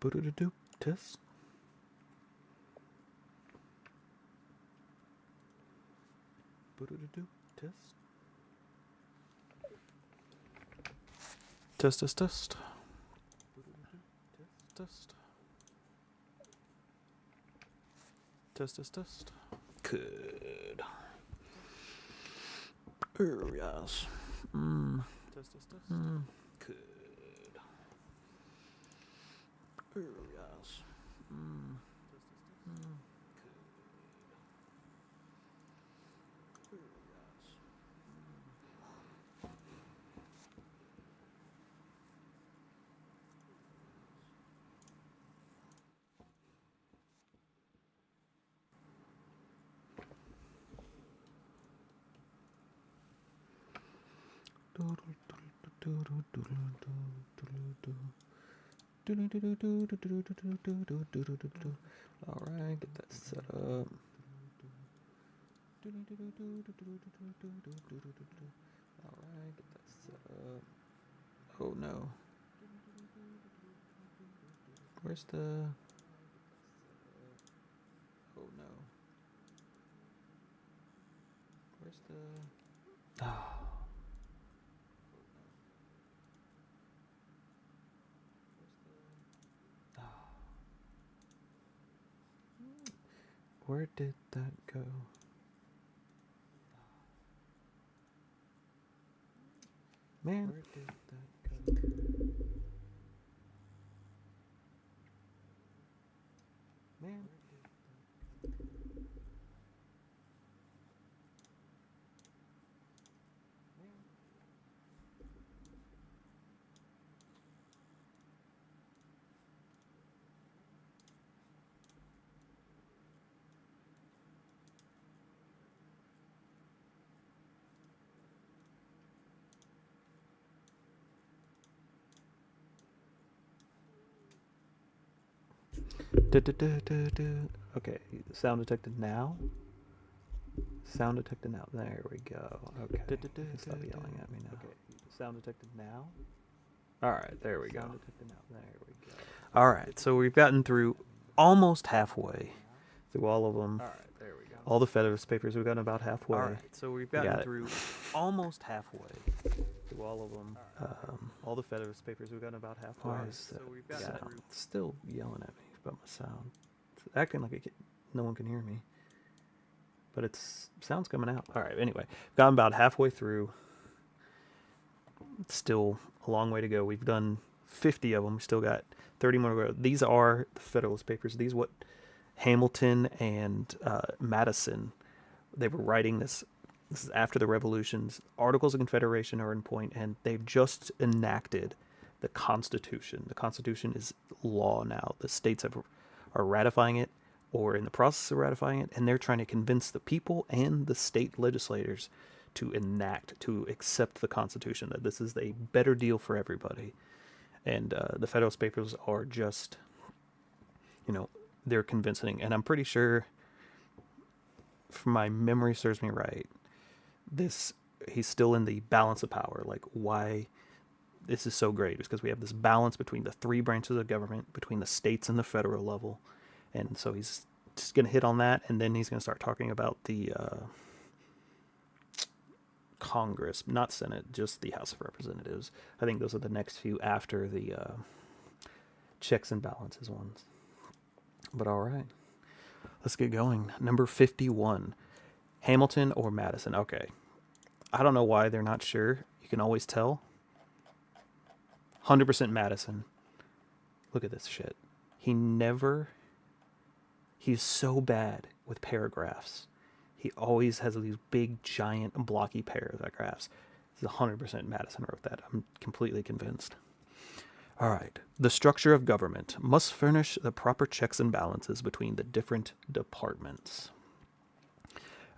Boo-doo-doo-doo. Test. Boo-doo-doo-doo. Test. Test, test, test. Test. Test, test, test. Good. Yes. Test, test, test. Good. Yes. All right, get that set up. All right, get that set up. Oh no. Where's the... Oh no. Where's the... Oh. Where did that go? Man, where did that go? Man. Okay, sound detected now. Sound detected now. There we go. Okay. Stop yelling at me now. Okay. Sound detected now. All right, there we go. Sound detected now. There we go. All right, so we've gotten through almost halfway through all of them. All right, there we go. All the Federalist papers we've gotten about halfway. All right, so we've gotten through almost halfway through all of them. All the Federalist papers we've gotten about halfway. Why is that? So we've gotten through. It's still yelling at me about my sound. It's acting like no one can hear me. But it's sound's coming out. All right, anyway. Gotten about halfway through. It's still a long way to go. We've done 50 of them. We still got 30 more to go. These are the Federalist papers. These what Hamilton and Madison, they were writing this. This is after the revolutions. Articles of Confederation are in point, and they've just enacted the Constitution. The Constitution is law now. The states are ratifying it, or in the process of ratifying it, and they're trying to convince the people and the state legislators to accept the Constitution, that this is a better deal for everybody. And the Federalist Papers are just, they're convincing. And I'm pretty sure, if my memory serves me right, he's still in the balance of power. Like, why this is so great is because we have this balance between the three branches of government, between the states and the federal level. And so he's just going to hit on that, and then he's going to start talking about the Congress, not Senate, just the House of Representatives. I think those are the next few after the checks and balances ones. But all right, let's get going. Number 51, Hamilton or Madison. Okay, I don't know why they're not sure. You can always tell. 100% Madison. Look at this shit. He's so bad with paragraphs. He always has these big, giant, blocky paragraphs. This is 100% Madison wrote that. I'm completely convinced. All right. The structure of government must furnish the proper checks and balances between the different departments.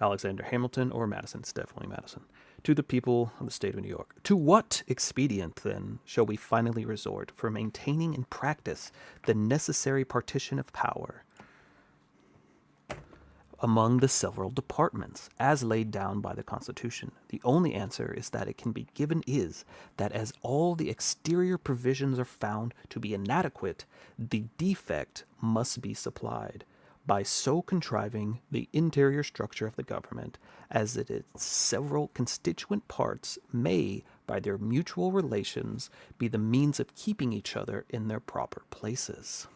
Alexander Hamilton or Madison? It's definitely Madison. To the people of the state of New York. To what expedient, then, shall we finally resort for maintaining in practice the necessary partition of power? among the several departments, as laid down by the Constitution? The only answer is that it can be given is that as all the exterior provisions are found to be inadequate, the defect must be supplied by so contriving the interior structure of the government as that its several constituent parts may, by their mutual relations, be the means of keeping each other in their proper places.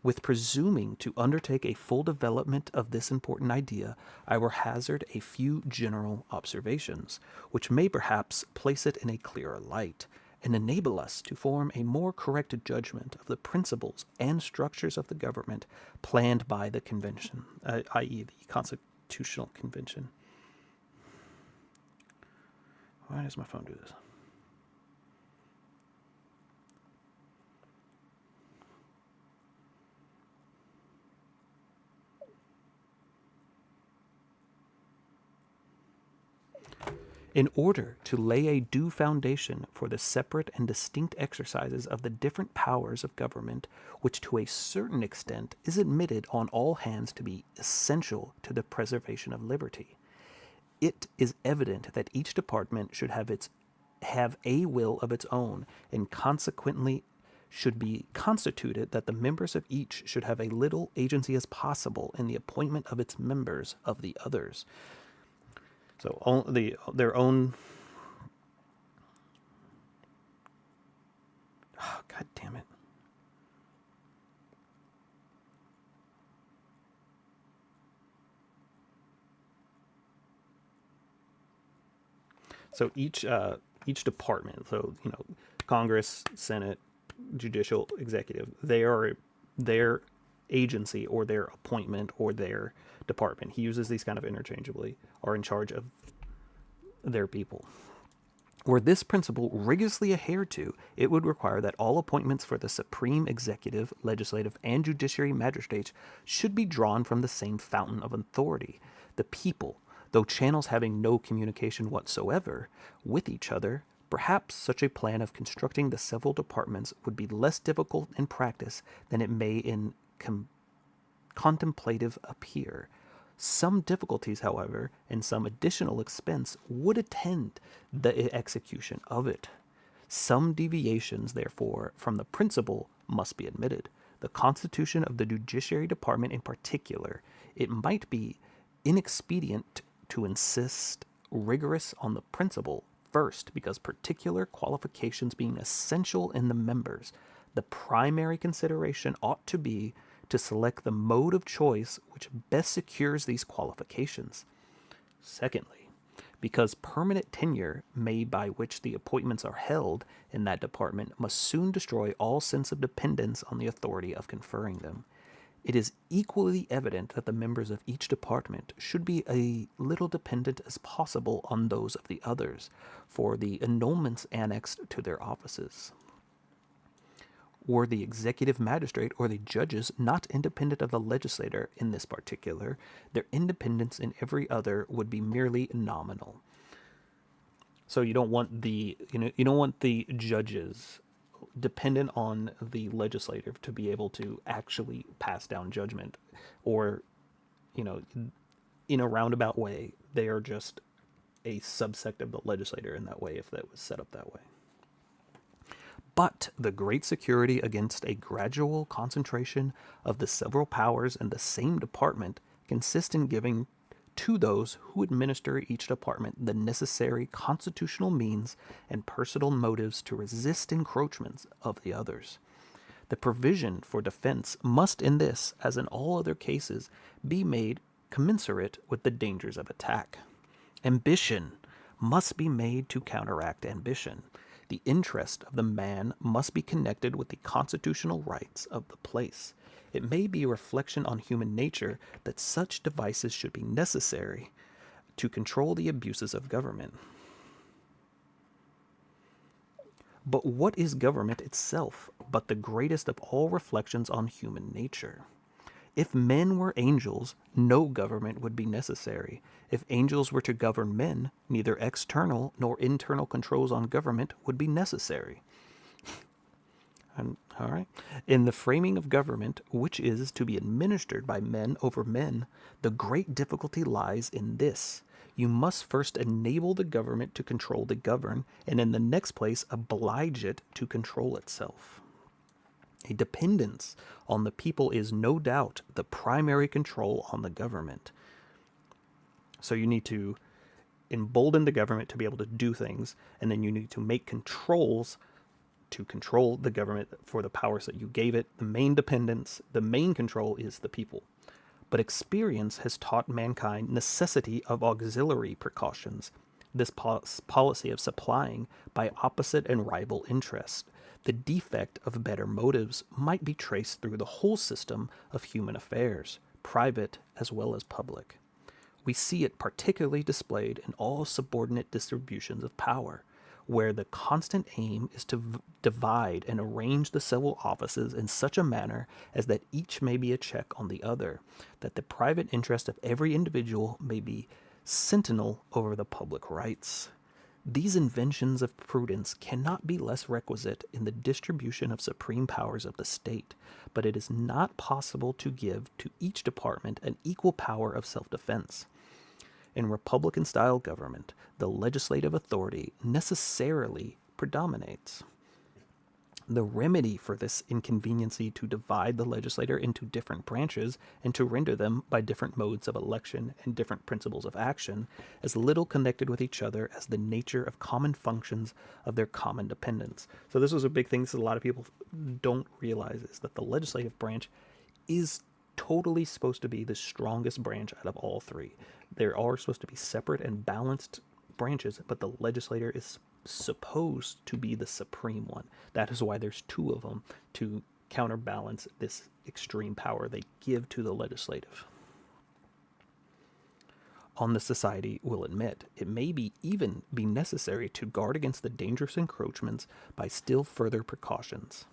With presuming to undertake a full development of this important idea, I will hazard a few general observations, which may perhaps place it in a clearer light, and enable us to form a more correct judgment of the principles and structures of the government planned by the Convention, i.e. the Constitutional Convention. Why does my phone do this? In order to lay a due foundation for the separate and distinct exercises of the different powers of government, which to a certain extent is admitted on all hands to be essential to the preservation of liberty, it is evident that each department should have a will of its own, and consequently should be constituted that the members of each should have a little agency as possible in the appointment of its members of the others. So their own. Oh, God damn it! So each department, so Congress, Senate, judicial, executive, they are their agency or their appointment or their department. He uses these kind of interchangeably, are in charge of their people. Were this principle rigorously adhered to, it would require that all appointments for the supreme executive, legislative, and judiciary magistrates should be drawn from the same fountain of authority, the people, though channels having no communication whatsoever with each other. Perhaps such a plan of constructing the several departments would be less difficult in practice than it may in contemplative appear. Some difficulties, however, and some additional expense would attend the execution of it. Some deviations, therefore, from the principle must be admitted. The constitution of the judiciary department in particular, it might be inexpedient to insist rigorous on the principle. First, because particular qualifications being essential in the members, the primary consideration ought to be to select the mode of choice which best secures these qualifications. Secondly, because permanent tenure made by which the appointments are held in that department must soon destroy all sense of dependence on the authority of conferring them. It is equally evident that the members of each department should be a little dependent as possible on those of the others for the annulments annexed to their offices. Were the executive magistrate or the judges not independent of the legislator in this particular, their independence in every other would be merely nominal. So you don't want the judges dependent on the legislative to be able to actually pass down judgment, or in a roundabout way, they are just a subsect of the legislator in that way, if that was set up that way. But the great security against a gradual concentration of the several powers in the same department consists in giving to those who administer each department the necessary constitutional means and personal motives to resist encroachments of the others. The provision for defense must in this, as in all other cases, be made commensurate with the dangers of attack. Ambition must be made to counteract ambition. The interest of the man must be connected with the constitutional rights of the place. It may be a reflection on human nature that such devices should be necessary to control the abuses of government. But what is government itself but the greatest of all reflections on human nature? If men were angels, no government would be necessary. If angels were to govern men, neither external nor internal controls on government would be necessary. All right. In the framing of government, which is to be administered by men over men, the great difficulty lies in this. You must first enable the government to control the governed, and in the next place oblige it to control itself. A dependence on the people is no doubt the primary control on the government. So you need to embolden the government to be able to do things, and then you need to make controls to control the government for the powers that you gave it. The main dependence, the main control is the people. But experience has taught mankind necessity of auxiliary precautions, this policy of supplying by opposite and rival interests. The defect of better motives might be traced through the whole system of human affairs, private as well as public. We see it particularly displayed in all subordinate distributions of power, where the constant aim is to divide and arrange the civil offices in such a manner as that each may be a check on the other, that the private interest of every individual may be sentinel over the public rights. These inventions of prudence cannot be less requisite in the distribution of supreme powers of the state, but it is not possible to give to each department an equal power of self-defense. In republican-style government, the legislative authority necessarily predominates. The remedy for this inconveniency to divide the legislature into different branches and to render them by different modes of election and different principles of action as little connected with each other as the nature of common functions of their common dependence. So this was a big thing that a lot of people don't realize, is that the legislative branch is totally supposed to be the strongest branch out of all three. There are supposed to be separate and balanced branches, but the legislature is supposed to be the supreme one. That is why there's two of them, to counterbalance this extreme power they give to the legislative. On the society will admit, it may be even be necessary to guard against the dangerous encroachments by still further precautions.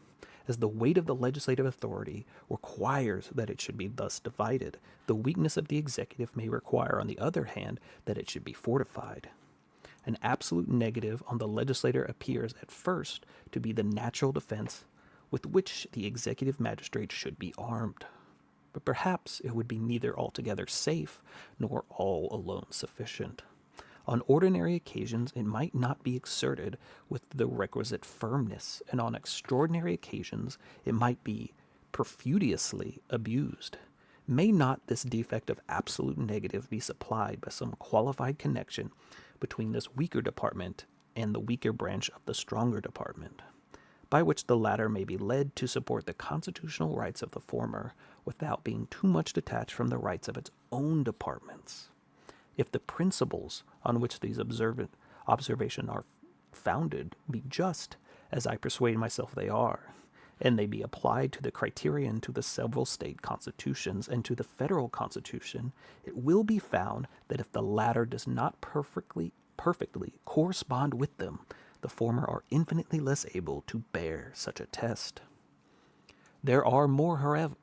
As the weight of the legislative authority requires that it should be thus divided, the weakness of the executive may require, on the other hand, that it should be fortified. An absolute negative on the legislator appears at first to be the natural defense with which the executive magistrate should be armed. But perhaps it would be neither altogether safe nor all alone sufficient. On ordinary occasions it might not be exerted with the requisite firmness, and on extraordinary occasions it might be perfidiously abused. May not this defect of absolute negative be supplied by some qualified connection between this weaker department and the weaker branch of the stronger department, by which the latter may be led to support the constitutional rights of the former without being too much detached from the rights of its own departments? If the principles on which these observations are founded be just, as I persuade myself they are, and they be applied to the criterion to the several state constitutions and to the federal constitution, it will be found that if the latter does not perfectly correspond with them, the former are infinitely less able to bear such a test. There are moreover,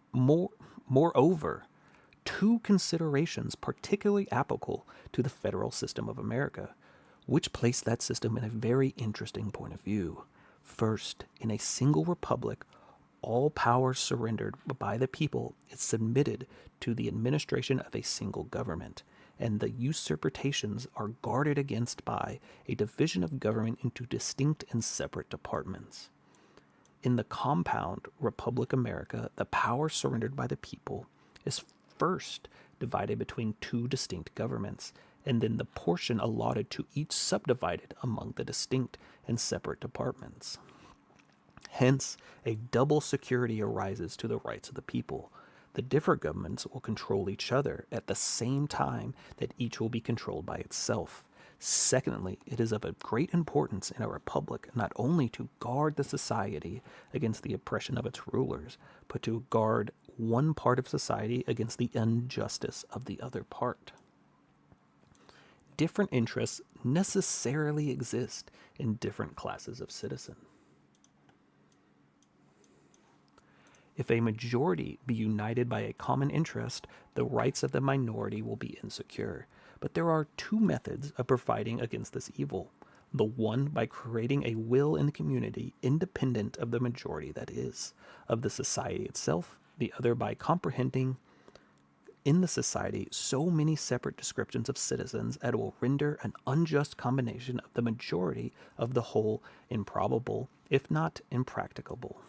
two considerations particularly applicable to the federal system of America, which place that system in a very interesting point of view. First, in a single republic, all power surrendered by the people is submitted to the administration of a single government, and the usurpations are guarded against by a division of government into distinct and separate departments. In the compound Republic America, the power surrendered by the people is first divided between two distinct governments, and then the portion allotted to each subdivided among the distinct and separate departments. Hence, a double security arises to the rights of the people. The different governments will control each other at the same time that each will be controlled by itself. Secondly, it is of a great importance in a republic not only to guard the society against the oppression of its rulers, but to guard one part of society against the injustice of the other part. Different interests necessarily exist in different classes of citizen. If a majority be united by a common interest, the rights of the minority will be insecure. But there are two methods of providing against this evil. The one by creating a will in the community independent of the majority, that is, of the society itself, the other by comprehending in the society so many separate descriptions of citizens as will render an unjust combination of the majority of the whole improbable, if not impracticable.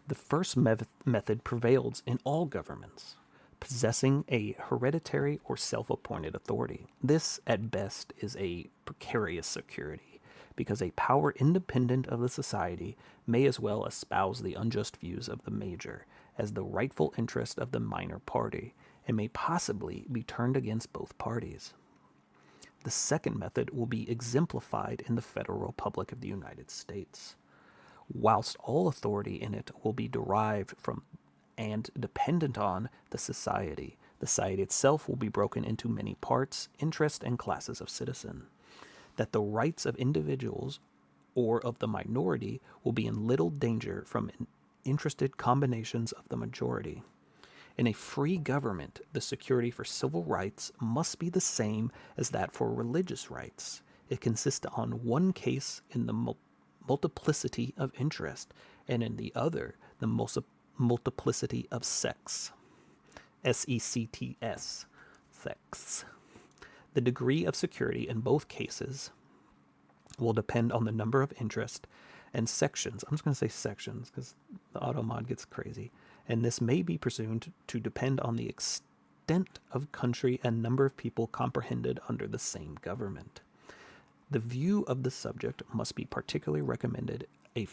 The first method prevails in all governments, possessing a hereditary or self-appointed authority. This, at best, is a precarious security, because a power independent of the society may as well espouse the unjust views of the major as the rightful interest of the minor party, and may possibly be turned against both parties. The second method will be exemplified in the Federal Republic of the United States. Whilst all authority in it will be derived from and dependent on the society itself will be broken into many parts, interests, and classes of citizen. That the rights of individuals or of the minority will be in little danger from interested combinations of the majority. In a free government, the security for civil rights must be the same as that for religious rights. It consists on one case in the multiplicity of interest, and in the other, the multiplicity of sex. SECTS. Sex. The degree of security in both cases will depend on the number of interest and sections. I'm just going to say sections because the auto mod gets crazy. And this may be presumed to depend on the extent of country and number of people comprehended under the same government. The view of the subject must be particularly recommended a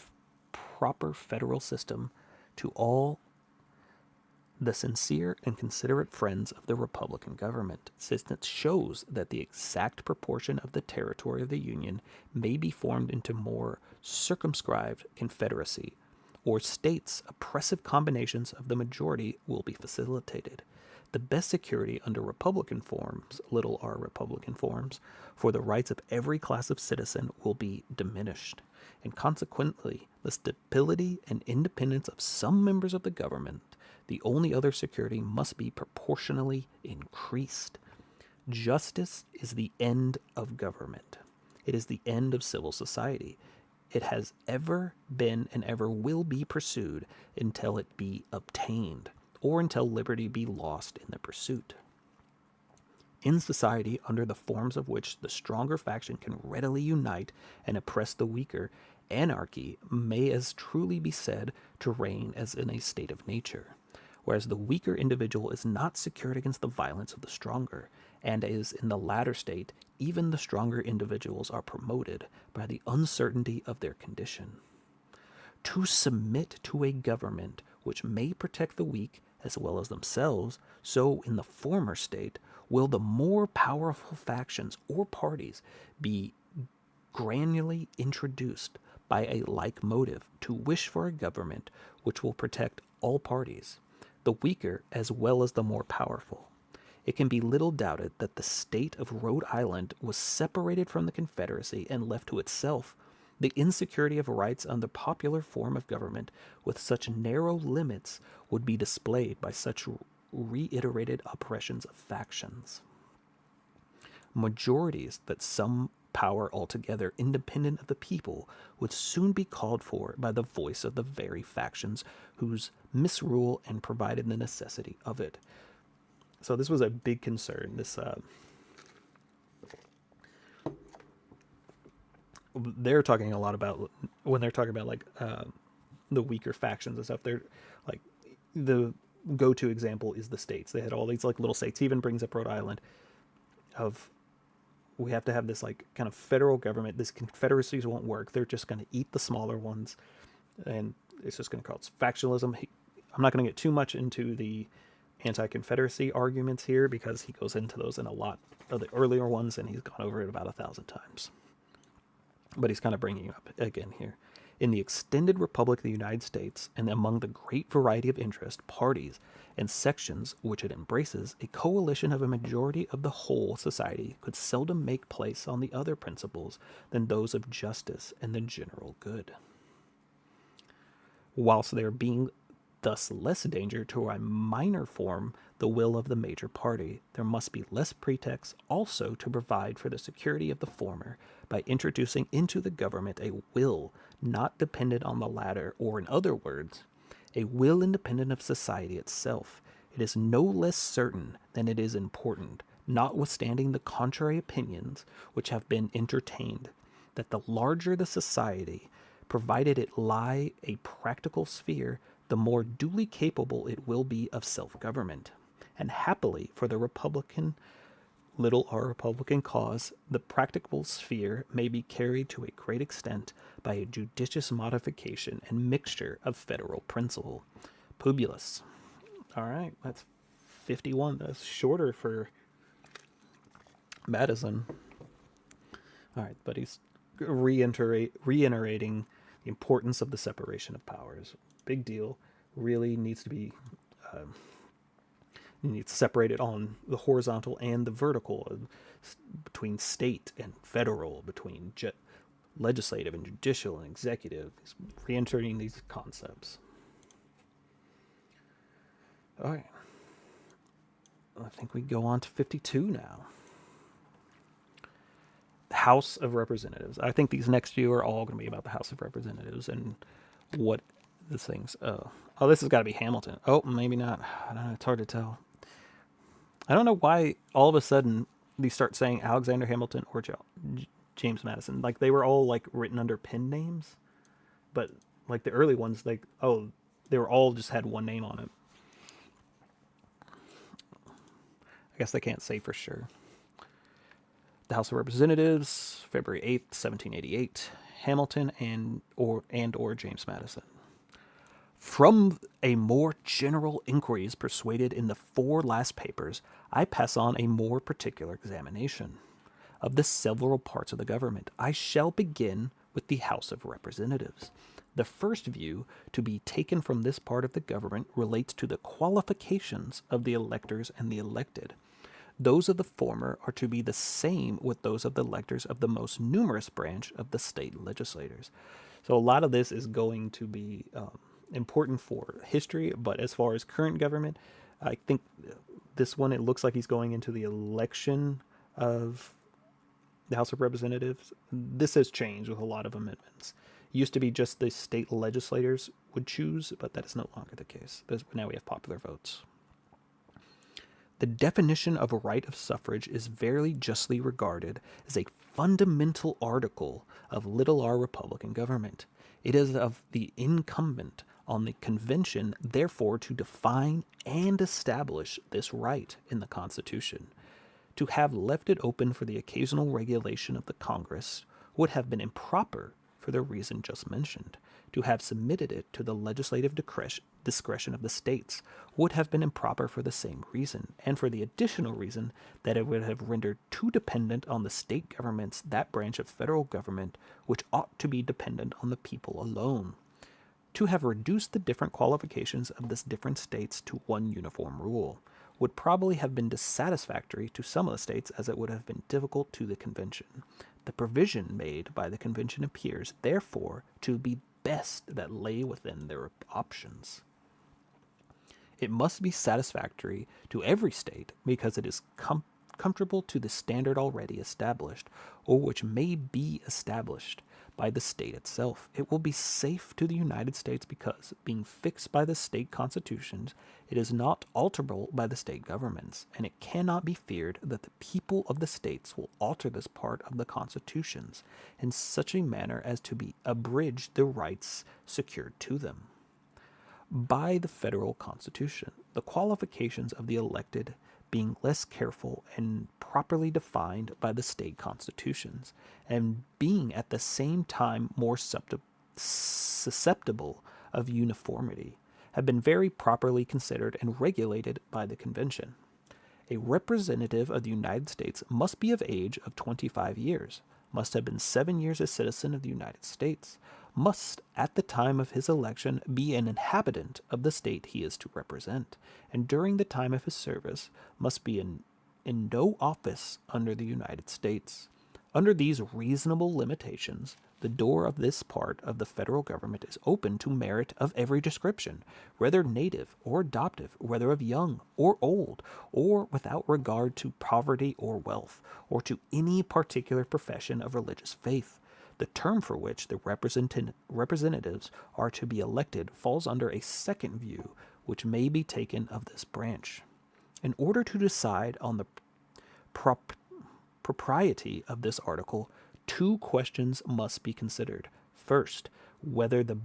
proper federal system to all the sincere and considerate friends of the Republican government, since it shows that the exact proportion of the territory of the Union may be formed into more circumscribed confederacy, or states, oppressive combinations of the majority will be facilitated. The best security under Republican forms, little r Republican forms, for the rights of every class of citizen will be diminished, and consequently the stability and independence of some members of the government, the only other security, must be proportionally increased. Justice is the end of government. It is the end of civil society. It has ever been and ever will be pursued until it be obtained, or until liberty be lost in the pursuit. In society, under the forms of which the stronger faction can readily unite and oppress the weaker, anarchy may as truly be said to reign as in a state of nature, whereas the weaker individual is not secured against the violence of the stronger, and as in the latter state, even the stronger individuals are promoted by the uncertainty of their condition. To submit to a government which may protect the weak as well as themselves, so in the former state will the more powerful factions or parties be gradually introduced by a like motive to wish for a government which will protect all parties, the weaker as well as the more powerful. It can be little doubted that the state of Rhode Island was separated from the Confederacy and left to itself. The insecurity of rights under popular form of government with such narrow limits would be displayed by such reiterated oppressions of factions. Majorities that some power altogether independent of the people would soon be called for by the voice of the very factions whose misrule and provided the necessity of it. So this was a big concern. They're talking a lot about when they're talking about like the weaker factions and stuff. They're like the go-to example is the states. They had all these like little states. He even brings up Rhode Island. Of we have to have this like kind of federal government. These confederacies won't work. They're just going to eat the smaller ones, and it's just going to cause factionalism. I'm not going to get too much into the anti-confederacy arguments here because he goes into those in a lot of the earlier ones, and he's gone over it about 1,000 times. But he's kind of bringing it up again here. In the extended Republic of the United States, and among the great variety of interest, parties, and sections which it embraces, a coalition of a majority of the whole society could seldom make place on the other principles than those of justice and the general good. Whilst there being thus less danger to a minor form the will of the major party, there must be less pretext also to provide for the security of the former by introducing into the government a will not dependent on the latter, or in other words, a will independent of society itself. It is no less certain than it is important, notwithstanding the contrary opinions which have been entertained, that the larger the society, provided it lie a practical sphere, the more duly capable it will be of self-government. And happily for the Republican, little r Republican cause, the practical sphere may be carried to a great extent by a judicious modification and mixture of federal principle. Publius. All right, that's 51. That's shorter for Madison. All right, but he's reiterating the importance of the separation of powers. Big deal. Really needs to be separated on the horizontal and the vertical, between state and federal, between legislative and judicial and executive. He's reiterating these concepts. All right. I think we go on to 52 now. House of Representatives. I think these next few are all going to be about the House of Representatives and what the things. Oh, this has got to be Hamilton. Oh, maybe not. I don't know. It's hard to tell. I don't know why all of a sudden they start saying Alexander Hamilton or James Madison. Like they were all like written under pen names, but like the early ones, like they were all just had one name on it. I guess they can't say for sure. The House of Representatives, February 8th, 1788. Hamilton and or James Madison. From a more general inquiries persuaded in the 4 last papers, I pass on a more particular examination of the several parts of the government. I shall begin with the House of Representatives. The first view to be taken from this part of the government relates to the qualifications of the electors and the elected. Those of the former are to be the same with those of the electors of the most numerous branch of the state legislators. So a lot of this is going to be important for history, but as far as current government, I think this one, it looks like he's going into the election of the House of Representatives. This has changed with a lot of amendments. It used to be just the state legislators would choose, but that is no longer the case. Now we have popular votes. The definition of a right of suffrage is very justly regarded as a fundamental article of little r Republican government. It is of the incumbent on the convention, therefore, to define and establish this right in the Constitution. To have left it open for the occasional regulation of the Congress would have been improper for the reason just mentioned. To have submitted it to the legislative discretion of the states would have been improper for the same reason, and for the additional reason that it would have rendered too dependent on the state governments that branch of federal government which ought to be dependent on the people alone. To have reduced the different qualifications of the different states to one uniform rule would probably have been dissatisfactory to some of the states, as it would have been difficult to the convention. The provision made by the convention appears, therefore, to be best that lay within their options. It must be satisfactory to every state because it is comfortable to the standard already established, or which may be established by the state itself. It will be safe to the United States because, being fixed by the state constitutions, it is not alterable by the state governments, and it cannot be feared that the people of the states will alter this part of the constitutions in such a manner as to be abridged the rights secured to them by the federal constitution, the qualifications of the elected being less careful and properly defined by the state constitutions, and being at the same time more susceptible of uniformity, have been very properly considered and regulated by the convention. A representative of the United States must be of age of 25 years, must have been 7 years a citizen of the United States, must, at the time of his election, be an inhabitant of the state he is to represent, and during the time of his service must be in no office under the United States. Under these reasonable limitations, the door of this part of the federal government is open to merit of every description, whether native or adoptive, whether of young or old, or without regard to poverty or wealth, or to any particular profession of religious faith. The term for which the representatives are to be elected falls under a second view which may be taken of this branch. In order to decide on the propriety of this article, two questions must be considered. First, whether the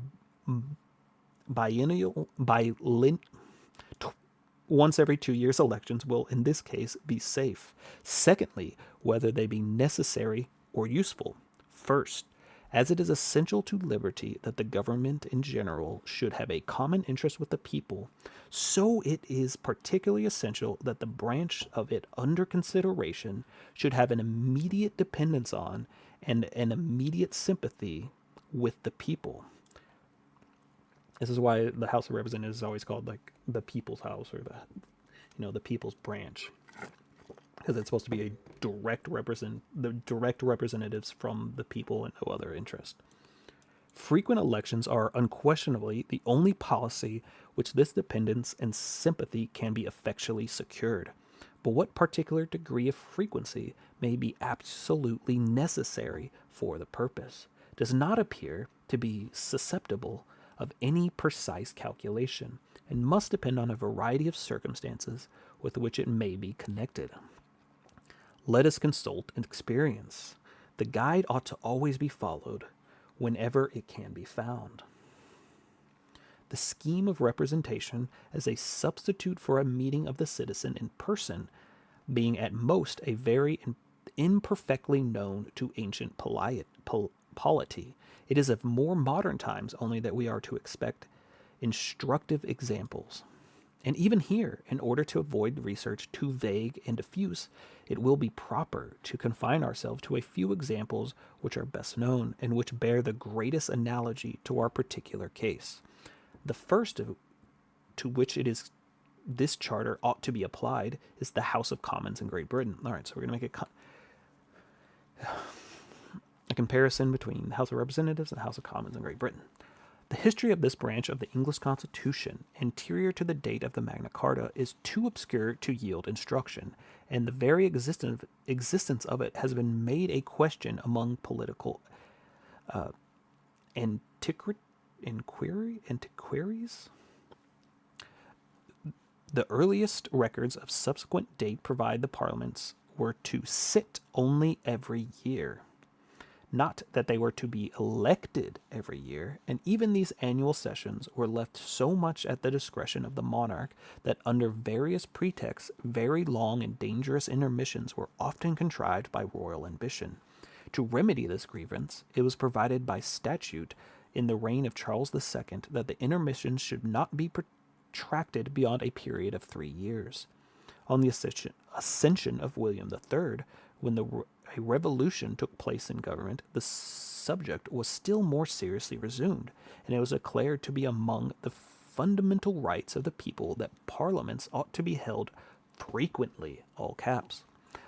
once every 2 years elections will, in this case, be safe. Secondly, whether they be necessary or useful. First, as it is essential to liberty that the government in general should have a common interest with the people, so it is particularly essential that the branch of it under consideration should have an immediate dependence on and an immediate sympathy with the people. This is why the House of Representatives is always called like the People's House, or the People's Branch, because it's supposed to be the direct representatives from the people and no other interest. Frequent elections are unquestionably the only policy which this dependence and sympathy can be effectually secured. But what particular degree of frequency may be absolutely necessary for the purpose does not appear to be susceptible of any precise calculation, and must depend on a variety of circumstances with which it may be connected. Let us consult experience. The guide ought to always be followed whenever it can be found. The scheme of representation as a substitute for a meeting of the citizen in person being at most a very imperfectly known to ancient polity, it is of more modern times only that we are to expect instructive examples. And even here, in order to avoid research too vague and diffuse, it will be proper to confine ourselves to a few examples which are best known and which bear the greatest analogy to our particular case. The first to which this charter ought to be applied is the House of Commons in Great Britain. All right, so we're going to make a comparison between the House of Representatives and the House of Commons in Great Britain. The history of this branch of the English Constitution, anterior to the date of the Magna Carta, is too obscure to yield instruction, and the very existence of it has been made a question among political antiquaries. The earliest records of subsequent date provide the parliaments were to sit only every year. Not that they were to be elected every year, and even these annual sessions were left so much at the discretion of the monarch that under various pretexts very long and dangerous intermissions were often contrived by royal ambition. To remedy this grievance, it was provided by statute in the reign of Charles II that the intermissions should not be protracted beyond a period of 3 years. On the ascension of William III, when a revolution took place in government, the subject was still more seriously resumed, and it was declared to be among the fundamental rights of the people that parliaments ought to be held frequently, all caps.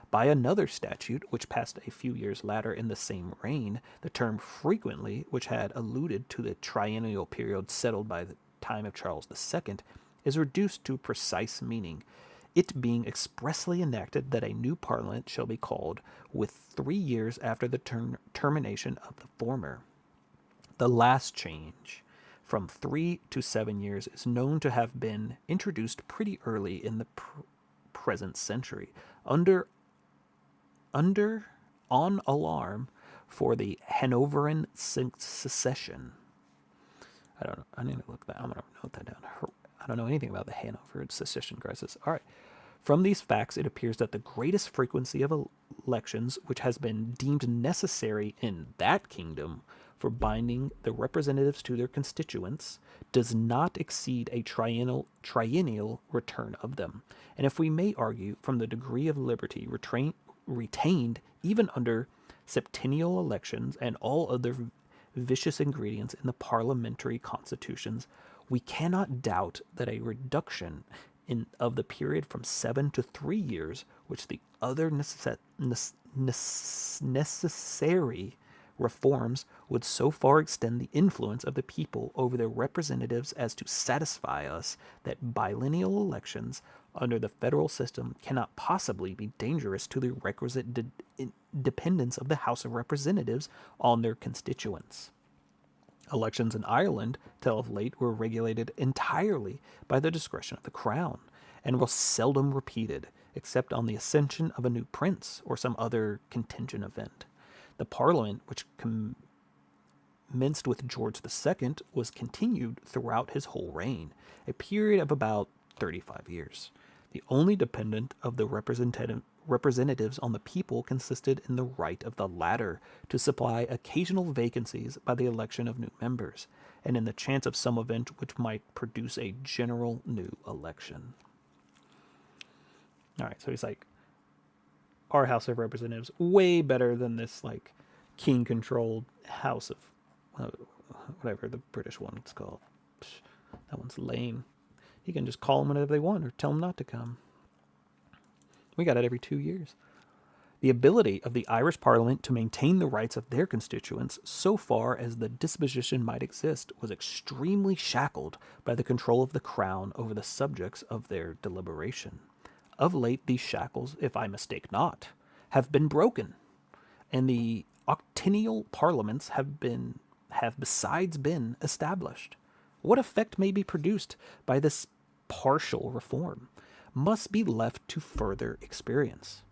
By another statute, which passed a few years later in the same reign, the term frequently, which had alluded to the triennial period settled by the time of Charles II, is reduced to precise meaning, it being expressly enacted that a new parliament shall be called with 3 years after the termination of the former. The last change, from 3 to 7 years, is known to have been introduced pretty early in the present century, on alarm for the Hanoverian secession. I don't know. I need to look that. I'm going to note that down. I don't know anything about the Hanover secession crisis. All right. From these facts, it appears that the greatest frequency of elections, which has been deemed necessary in that kingdom for binding the representatives to their constituents, does not exceed a triennial return of them. And if we may argue from the degree of liberty retained even under septennial elections and all other vicious ingredients in the parliamentary constitutions, we cannot doubt that a reduction of the period from 7 to 3 years, which the other necessary reforms would so far extend the influence of the people over their representatives as to satisfy us that biennial elections under the federal system cannot possibly be dangerous to the requisite dependence of the House of Representatives on their constituents. Elections in Ireland, till of late, were regulated entirely by the discretion of the Crown, and were seldom repeated, except on the accession of a new prince or some other contingent event. The Parliament, which commenced with George II, was continued throughout his whole reign, a period of about 35 years. The only dependent of the representatives on the people consisted in the right of the latter to supply occasional vacancies by the election of new members, and in the chance of some event which might produce a general new election. All right, so he's like, our House of Representatives way better than this like king-controlled House of whatever the British one's called. That one's lame. You can just call them whenever they want or tell them not to come. We got it every 2 years. The ability of the Irish Parliament to maintain the rights of their constituents, so far as the disposition might exist, was extremely shackled by the control of the Crown over the subjects of their deliberation. Of late, these shackles, if I mistake not, have been broken, and the octennial parliaments have besides been established. What effect may be produced by this partial reform must be left to further experience.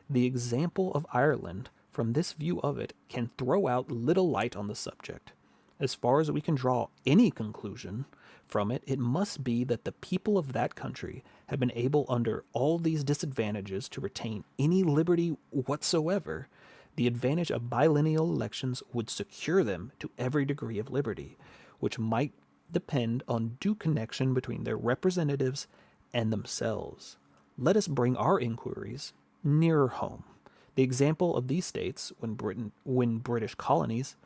The example of Ireland, from this view of it, can throw out little light on the subject. As far as we can draw any conclusion from it, it must be that the people of that country have been able under all these disadvantages to retain any liberty whatsoever. The advantage of biennial elections would secure them to every degree of liberty, which might depend on due connection between their representatives and themselves. Let us bring our inquiries nearer home. The example of these states, when British colonies,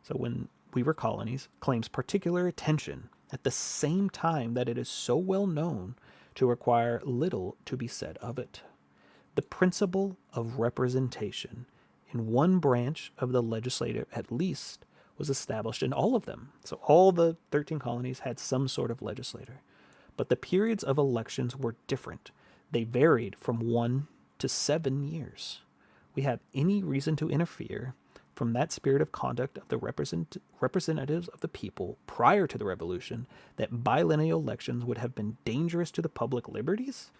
so when we were colonies, claims particular attention at the same time that it is so well known to require little to be said of it. The principle of representation in one branch of the legislature at least was established in all of them. So all the 13 colonies had some sort of legislator. But the periods of elections were different. They varied from 1 to 7 years. We have any reason to interfere from that spirit of conduct of the representatives of the people prior to the Revolution that biennial elections would have been dangerous to the public liberties? ?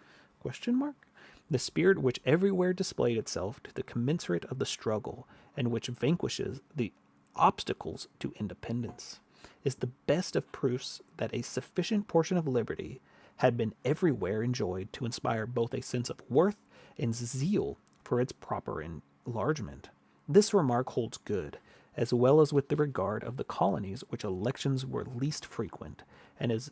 The spirit which everywhere displayed itself to the commensurate of the struggle, and which vanquishes the obstacles to independence, is the best of proofs that a sufficient portion of liberty had been everywhere enjoyed to inspire both a sense of worth and zeal for its proper enlargement. This remark holds good, as well as with the regard of the colonies which elections were least frequent, and as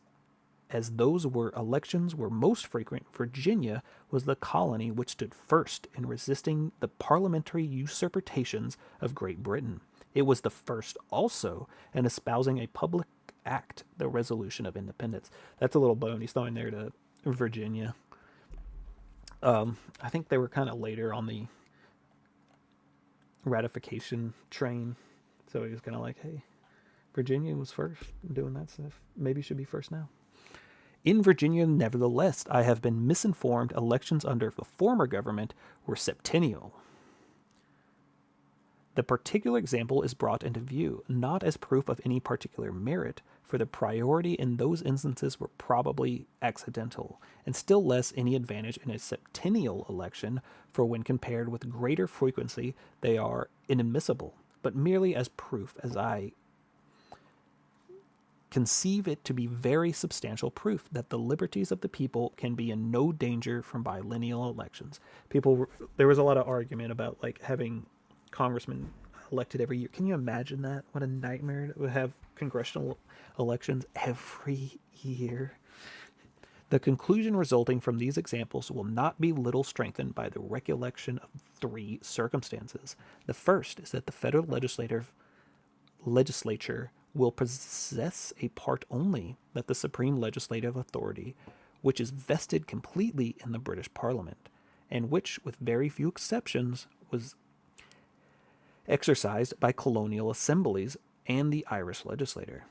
those where elections were most frequent, Virginia was the colony which stood first in resisting the parliamentary usurpations of Great Britain. It was the first also in espousing a public act, the resolution of independence. That's a little bone he's throwing there to Virginia. I think they were kind of later on the ratification train. So he was kind of like, hey, Virginia was first doing that stuff. Maybe should be first now. In Virginia, nevertheless, I have been misinformed. Elections under the former government were septennial. The particular example is brought into view, not as proof of any particular merit, for the priority in those instances were probably accidental, and still less any advantage in a septennial election, for when compared with greater frequency they are inadmissible, but merely as proof, as I conceive it to be very substantial proof that the liberties of the people can be in no danger from biennial elections. There was a lot of argument about like having congressmen elected every year. Can you imagine that? What a nightmare to have congressional elections every year. The conclusion resulting from these examples will not be little strengthened by the recollection of 3 circumstances. The first is that the federal legislative legislature will possess a part only, that the supreme legislative authority, which is vested completely in the British Parliament, and which, with very few exceptions, was exercised by colonial assemblies and the Irish legislature.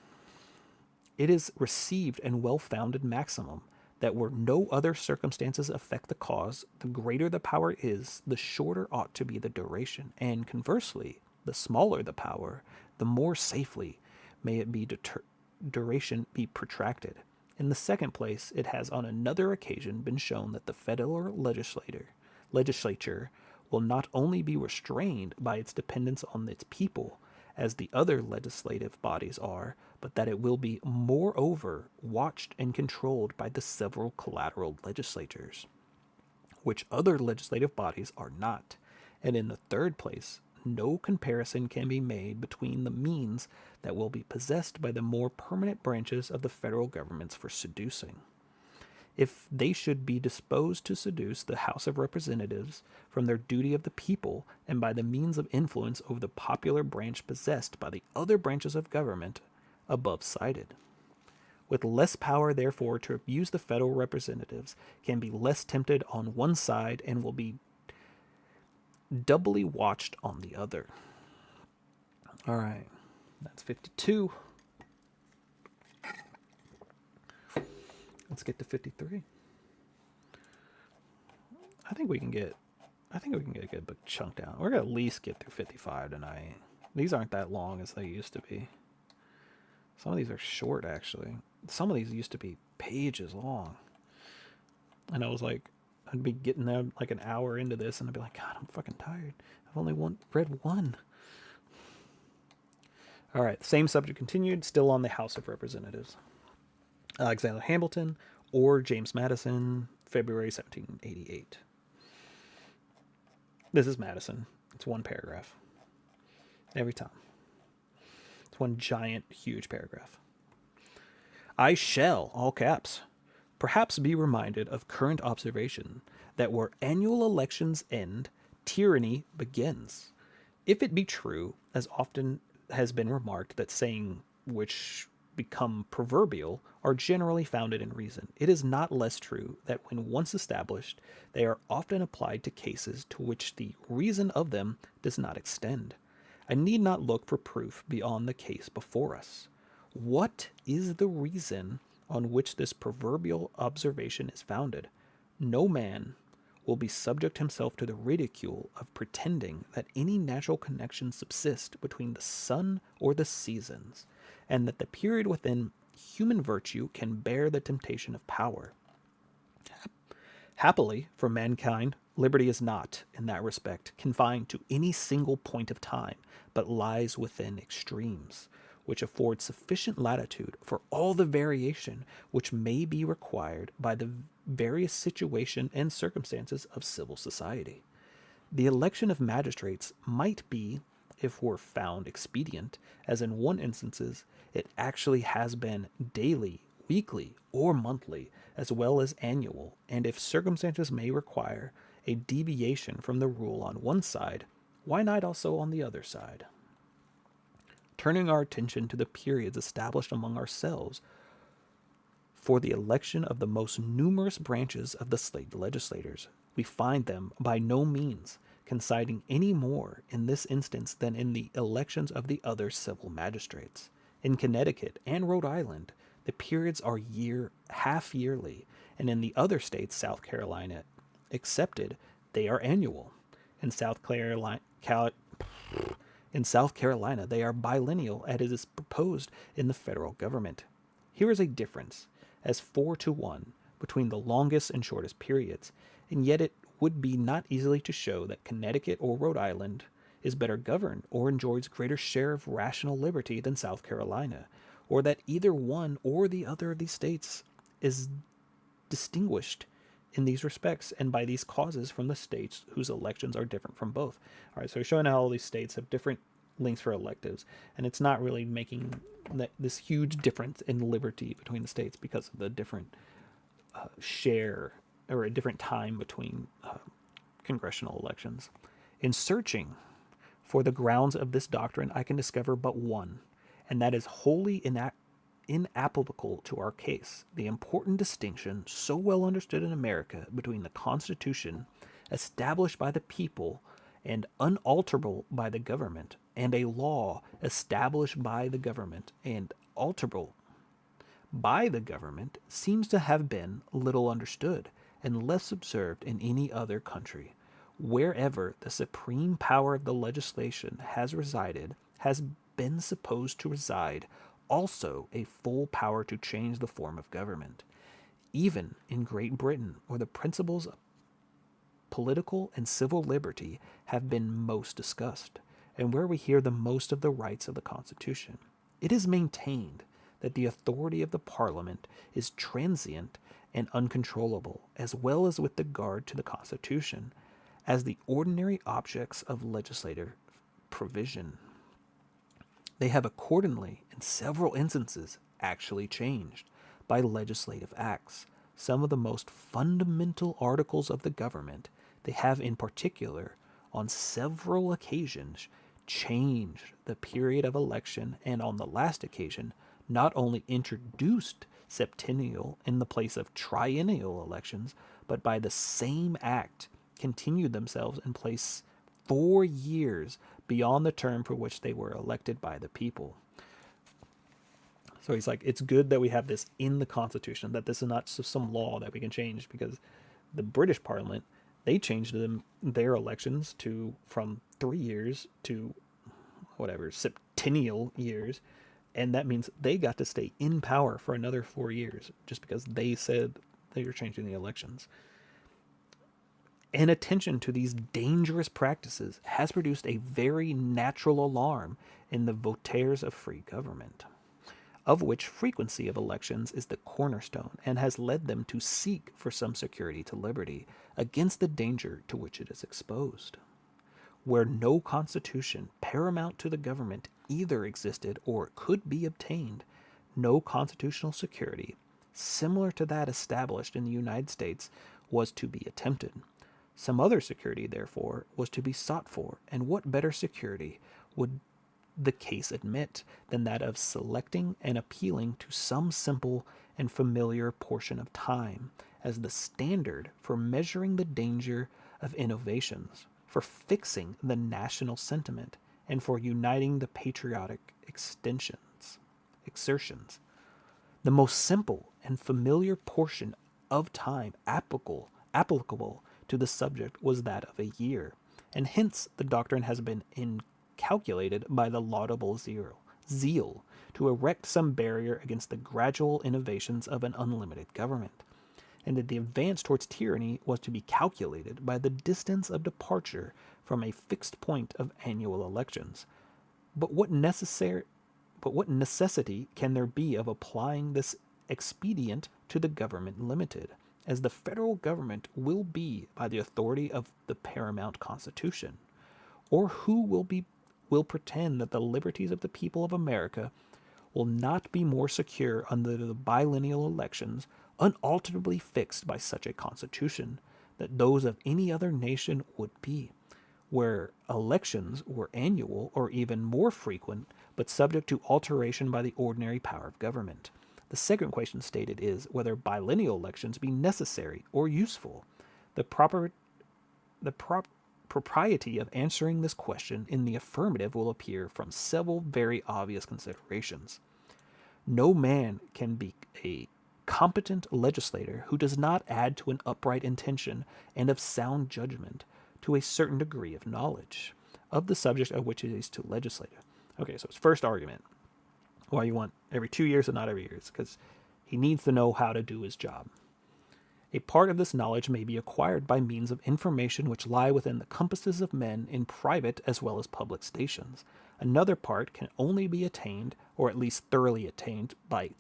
It is received and well-founded maximum that where no other circumstances affect the cause, the greater the power is, the shorter ought to be the duration, and conversely, the smaller the power, the more safely may it be duration be protracted. In the second place, it has on another occasion been shown that the federal legislature will not only be restrained by its dependence on its people, as the other legislative bodies are, but that it will be moreover watched and controlled by the several collateral legislatures, which other legislative bodies are not. And in the third place, no comparison can be made between the means that will be possessed by the more permanent branches of the federal governments for seducing, if they should be disposed to seduce the House of Representatives from their duty of the people, and by the means of influence over the popular branch possessed by the other branches of government above cited. With less power, therefore, to abuse the federal representatives, can be less tempted on one side, and will be doubly watched on the other. All right, that's 52. Let's get to 53. I think we can get a good chunk down. We're gonna at least get through 55 tonight. These aren't that long as they used to be. Some of these are short, actually. Some of these used to be pages long. And I was like, I'd be getting them like an hour into this, and I'd be like, God, I'm fucking tired. I've only read one. All right, same subject continued, still on the House of Representatives. Alexander Hamilton or James Madison, February 1788. This is Madison. It's one paragraph. Every time. It's one giant, huge paragraph. I shall, all caps, perhaps be reminded of current observation that where annual elections end, tyranny begins. If it be true, as often has been remarked, that saying which become proverbial are generally founded in reason, it is not less true that when once established, they are often applied to cases to which the reason of them does not extend. I need not look for proof beyond the case before us. What is the reason on which this proverbial observation is founded? No man will be subject himself to the ridicule of pretending that any natural connection subsist between the sun or the seasons, and that the period within human virtue can bear the temptation of power. Happily for mankind, liberty is not, in that respect, confined to any single point of time, but lies within extremes, which afford sufficient latitude for all the variation which may be required by the various situation and circumstances of civil society. The election of magistrates might be, if were found expedient, as in one instances, it actually has been daily, weekly, or monthly, as well as annual, and if circumstances may require a deviation from the rule on one side, why not also on the other side? Turning our attention to the periods established among ourselves for the election of the most numerous branches of the state legislators, we find them by no means coinciding any more in this instance than in the elections of the other civil magistrates. In Connecticut and Rhode Island, the periods are half yearly, and in the other states, South Carolina excepted, they are annual. In South Carolina, they are biennial, as it is proposed in the federal government. Here is a difference, as 4-1, between the longest and shortest periods, and yet it would be not easily to show that Connecticut or Rhode Island is better governed or enjoys greater share of rational liberty than South Carolina, or that either one or the other of these states is distinguished in these respects and by these causes from the states whose elections are different from both. All right, so showing how all these states have different links for electives, and it's not really making this huge difference in liberty between the states because of the different share or a different time between congressional elections. In searching For the grounds of this doctrine, I can discover but one, and that is wholly inapplicable to our case: the important distinction, so well understood in America, between the Constitution established by the people and unalterable by the government, and a law established by the government and alterable by the government, seems to have been little understood and less observed in any other country. Wherever the supreme power of the legislation has resided, has been supposed to reside also a full power to change the form of government. Even in Great Britain, where the principles of political and civil liberty have been most discussed, and where we hear the most of the rights of the Constitution, it is maintained that the authority of the Parliament is transient and uncontrollable, as well as with regard to the Constitution, as the ordinary objects of legislative provision. They have accordingly, in several instances, actually changed, by legislative acts, some of the most fundamental articles of the government. They have in particular, on several occasions, changed the period of election, and on the last occasion, not only introduced septennial in the place of triennial elections, but by the same act continued themselves in place 4 years beyond the term for which they were elected by the people. So he's like, it's good that we have this in the Constitution, that this is not just some law that we can change, because the British Parliament, they changed their elections to from 3 years to whatever, septennial years, and that means they got to stay in power for another 4 years just because they said they were changing the elections. And attention to these dangerous practices has produced a very natural alarm in the votaries of free government, of which frequency of elections is the cornerstone, and has led them to seek for some security to liberty against the danger to which it is exposed. Where no constitution paramount to the government either existed or could be obtained, no constitutional security similar to that established in the United States was to be attempted. Some other security, therefore, was to be sought for, and what better security would the case admit than that of selecting and appealing to some simple and familiar portion of time as the standard for measuring the danger of innovations, for fixing the national sentiment, and for uniting the patriotic exertions. The most simple and familiar portion of time applicable to the subject was that of a year, and hence the doctrine has been calculated by the laudable zeal to erect some barrier against the gradual innovations of an unlimited government, and that the advance towards tyranny was to be calculated by the distance of departure from a fixed point of annual elections. But what necessity can there be of applying this expedient to the government limited, as the federal government will be by the authority of the paramount Constitution? Or who will pretend that the liberties of the people of America will not be more secure under the biennial elections, unalterably fixed by such a constitution, that those of any other nation would be, where elections were annual or even more frequent, but subject to alteration by the ordinary power of government? The second question stated is whether biennial elections be necessary or useful. The propriety of answering this question in the affirmative will appear from several very obvious considerations. No man can be a competent legislator who does not add to an upright intention and of sound judgment to a certain degree of knowledge of the subject of which it is to legislate. Okay, so his first argument, why you want every 2 years and not every year, is because he needs to know how to do his job. A part of this knowledge may be acquired by means of information which lie within the compasses of men in private as well as public stations. Another part can only be attained, or at least thoroughly attained, by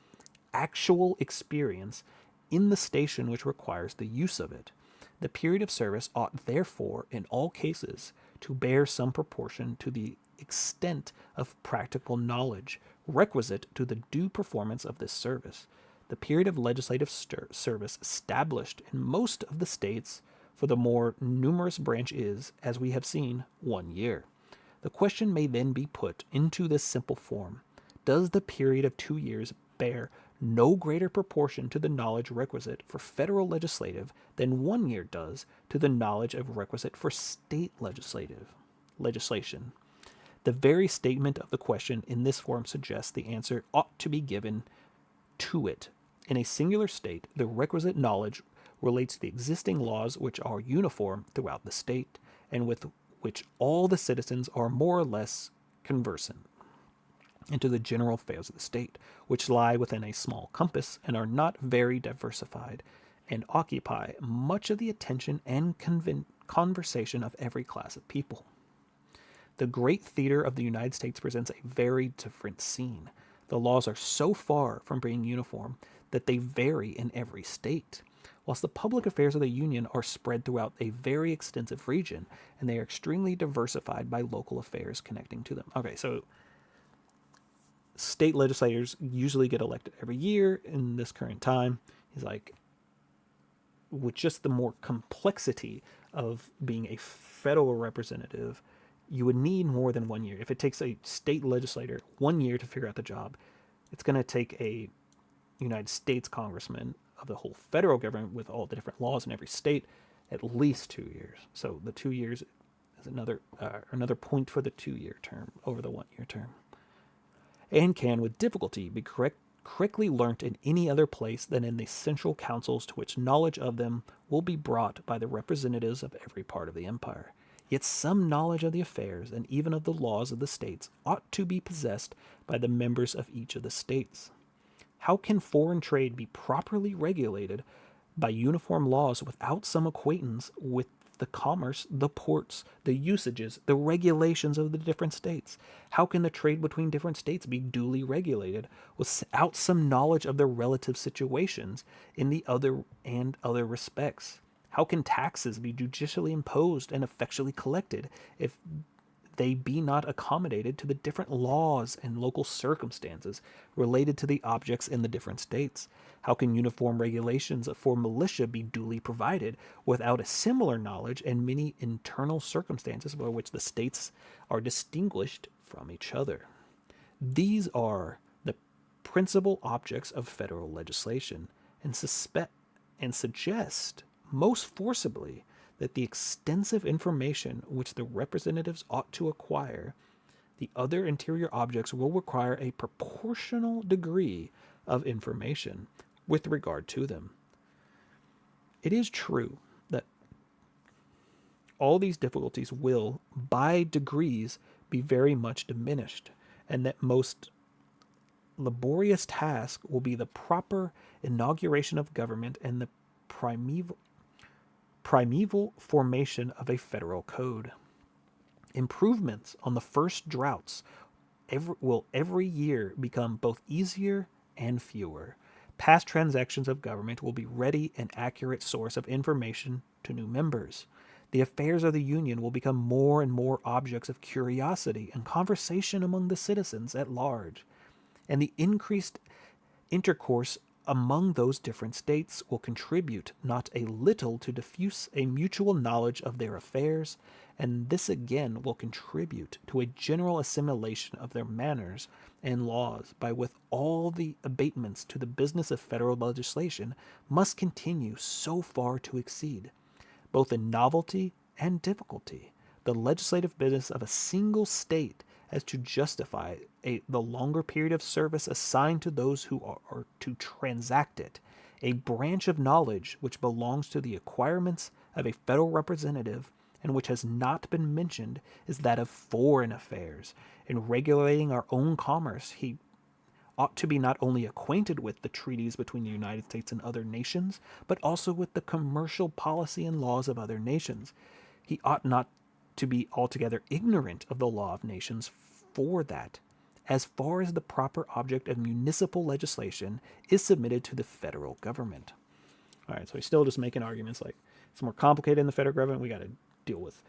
actual experience in the station which requires the use of it. The period of service ought therefore, in all cases, to bear some proportion to the extent of practical knowledge requisite to the due performance of this service. The period of legislative service established in most of the states for the more numerous branch is, as we have seen, 1 year. The question may then be put into this simple form: does the period of 2 years bear no greater proportion to the knowledge requisite for federal legislative than 1 year does to the knowledge of requisite for state legislation? The very statement of the question in this form suggests the answer ought to be given to it. In a singular state, the requisite knowledge relates to the existing laws which are uniform throughout the state, and with which all the citizens are more or less conversant, and to the general affairs of the state, which lie within a small compass and are not very diversified, and occupy much of the attention and conversation of every class of people. The great theater of the United States presents a very different scene. The laws are so far from being uniform that they vary in every state, whilst the public affairs of the Union are spread throughout a very extensive region, and they are extremely diversified by local affairs connecting to them. Okay, so state legislators usually get elected every year in this current time. He's like, with just the more complexity of being a federal representative, you would need more than 1 year. If it takes a state legislator 1 year to figure out the job, it's going to take a United States congressman of the whole federal government with all the different laws in every state at least 2 years. So the 2 years is another point for the 2-year term over the 1-year term, and can with difficulty be correctly learnt in any other place than in the central councils to which knowledge of them will be brought by the representatives of every part of the empire. Yet some knowledge of the affairs and even of the laws of the states ought to be possessed by the members of each of the states. How can foreign trade be properly regulated by uniform laws without some acquaintance with the commerce, the ports, the usages, the regulations of the different states? How can the trade between different states be duly regulated without some knowledge of their relative situations in the other respects? How can taxes be judicially imposed and effectually collected if they be not accommodated to the different laws and local circumstances related to the objects in the different states? How can uniform regulations for militia be duly provided without a similar knowledge and many internal circumstances by which the states are distinguished from each other? These are the principal objects of federal legislation, and suggest most forcibly that the extensive information which the representatives ought to acquire, the other interior objects will require a proportional degree of information with regard to them. It is true that all these difficulties will, by degrees, be very much diminished, and that most laborious task will be the proper inauguration of government and the primeval formation of a federal code. Improvements on the first droughts will every year become both easier and fewer. Past transactions of government will be ready and accurate source of information to new members. The affairs of the Union will become more and more objects of curiosity and conversation among the citizens at large, and the increased intercourse among those different states will contribute not a little to diffuse a mutual knowledge of their affairs, and this again will contribute to a general assimilation of their manners and laws, by with all the abatements to the business of federal legislation must continue so far to exceed, both in novelty and difficulty, the legislative business of a single state as to justify the longer period of service assigned to those who are to transact it. A branch of knowledge which belongs to the acquirements of a federal representative and which has not been mentioned is that of foreign affairs. In regulating our own commerce, he ought to be not only acquainted with the treaties between the United States and other nations, but also with the commercial policy and laws of other nations. He ought not to be altogether ignorant of the law of nations, for that, as far as the proper object of municipal legislation is submitted to the federal government. All right, so he's still just making arguments like it's more complicated in the federal government. We got to deal with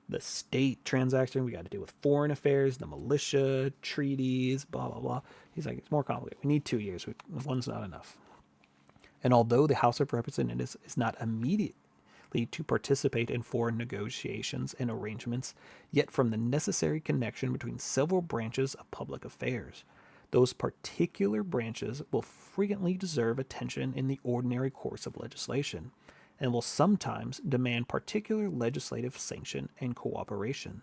the state transaction. We got to deal with foreign affairs, the militia, treaties, blah, blah, blah. He's like, it's more complicated. We need 2 years. One's not enough. And although the House of Representatives is not immediately immediately to participate in foreign negotiations and arrangements, yet from the necessary connection between several branches of public affairs. Those particular branches will frequently deserve attention in the ordinary course of legislation, and will sometimes demand particular legislative sanction and cooperation.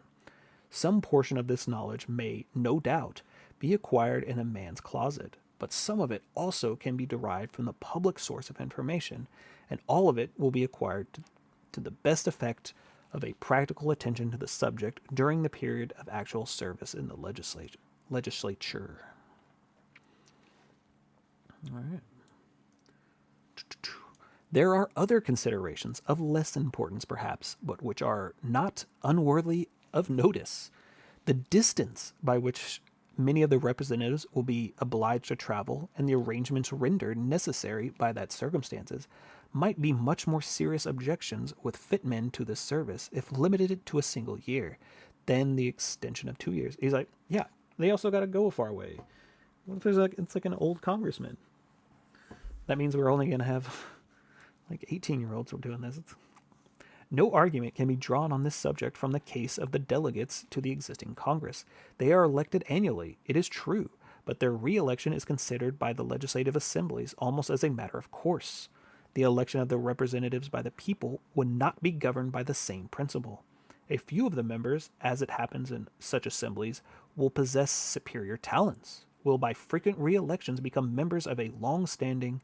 Some portion of this knowledge may, no doubt, be acquired in a man's closet, but some of it also can be derived from the public source of information, and all of it will be acquired to the best effect of a practical attention to the subject during the period of actual service in the legislature. All right. There are other considerations of less importance, perhaps, but which are not unworthy of notice. The distance by which many of the representatives will be obliged to travel and the arrangements rendered necessary by that circumstances might be much more serious objections with fit men to this service if limited to a single year than the extension of 2 years. He's like, yeah, they also got to go far away. What if it's like an old congressman? That means we're only going to have like 18-year-olds doing this. No argument can be drawn on this subject from the case of the delegates to the existing Congress. They are elected annually, it is true, but their re-election is considered by the legislative assemblies almost as a matter of course. The election of the representatives by the people would not be governed by the same principle. A few of the members, as it happens in such assemblies, will possess superior talents, will by frequent re-elections become members of a long-standing,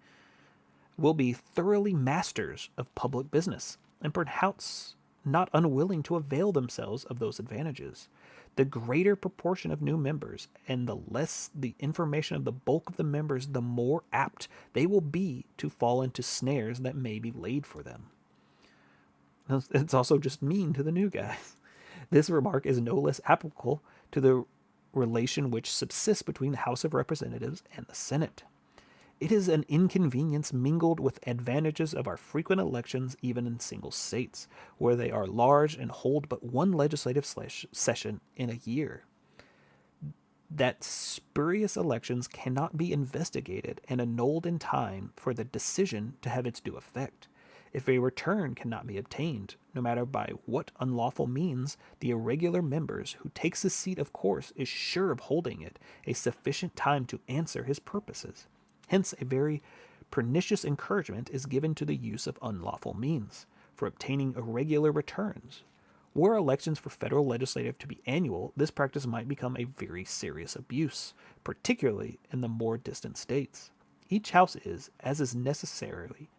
will be thoroughly masters of public business, and perhaps not unwilling to avail themselves of those advantages. The greater proportion of new members, and the less the information of the bulk of the members, the more apt they will be to fall into snares that may be laid for them. It's also just mean to the new guys. This remark is no less applicable to the relation which subsists between the House of Representatives and the Senate. It is an inconvenience mingled with advantages of our frequent elections even in single states, where they are large and hold but one legislative session in a year, that spurious elections cannot be investigated and annulled in time for the decision to have its due effect. If a return cannot be obtained, no matter by what unlawful means, the irregular members who takes his seat of course is sure of holding it a sufficient time to answer his purposes. Hence, a very pernicious encouragement is given to the use of unlawful means for obtaining irregular returns. Were elections for federal legislative to be annual, this practice might become a very serious abuse, particularly in the more distant states. Each house is, as is necessarily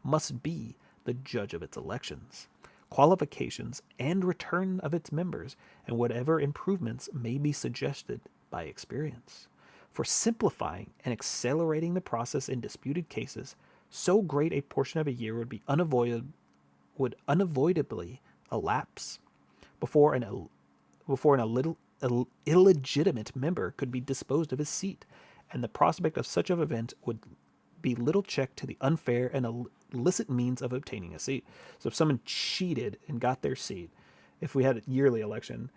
must be, the judge of its elections, qualifications, and return of its members, and whatever improvements may be suggested by experience. For simplifying and accelerating the process in disputed cases, so great a portion of a year would unavoidably elapse before an illegitimate member could be disposed of his seat, and the prospect of such an event would be little check to the unfair and illicit means of obtaining a seat. So if someone cheated and got their seat, if we had a yearly election,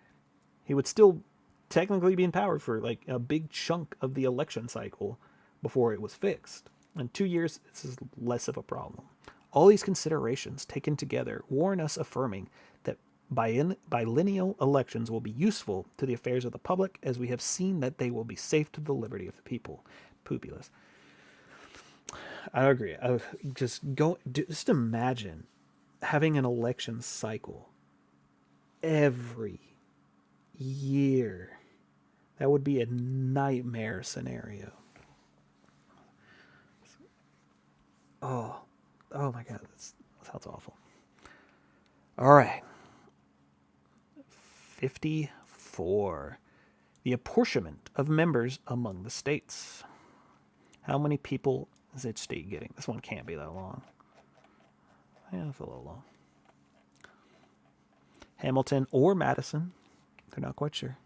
he would still technically be in power for like a big chunk of the election cycle before it was fixed. In 2 years, this is less of a problem. All these considerations taken together warn us affirming that biennial elections will be useful to the affairs of the public, as we have seen that they will be safe to the liberty of the people. Populous. I agree. Just imagine having an election cycle every year. That would be a nightmare scenario. Oh my God, that sounds awful. All right. 54. The apportionment of members among the states. How many people is each state getting? This one can't be that long. Yeah, it's a little long. Hamilton or Madison, they're not quite sure.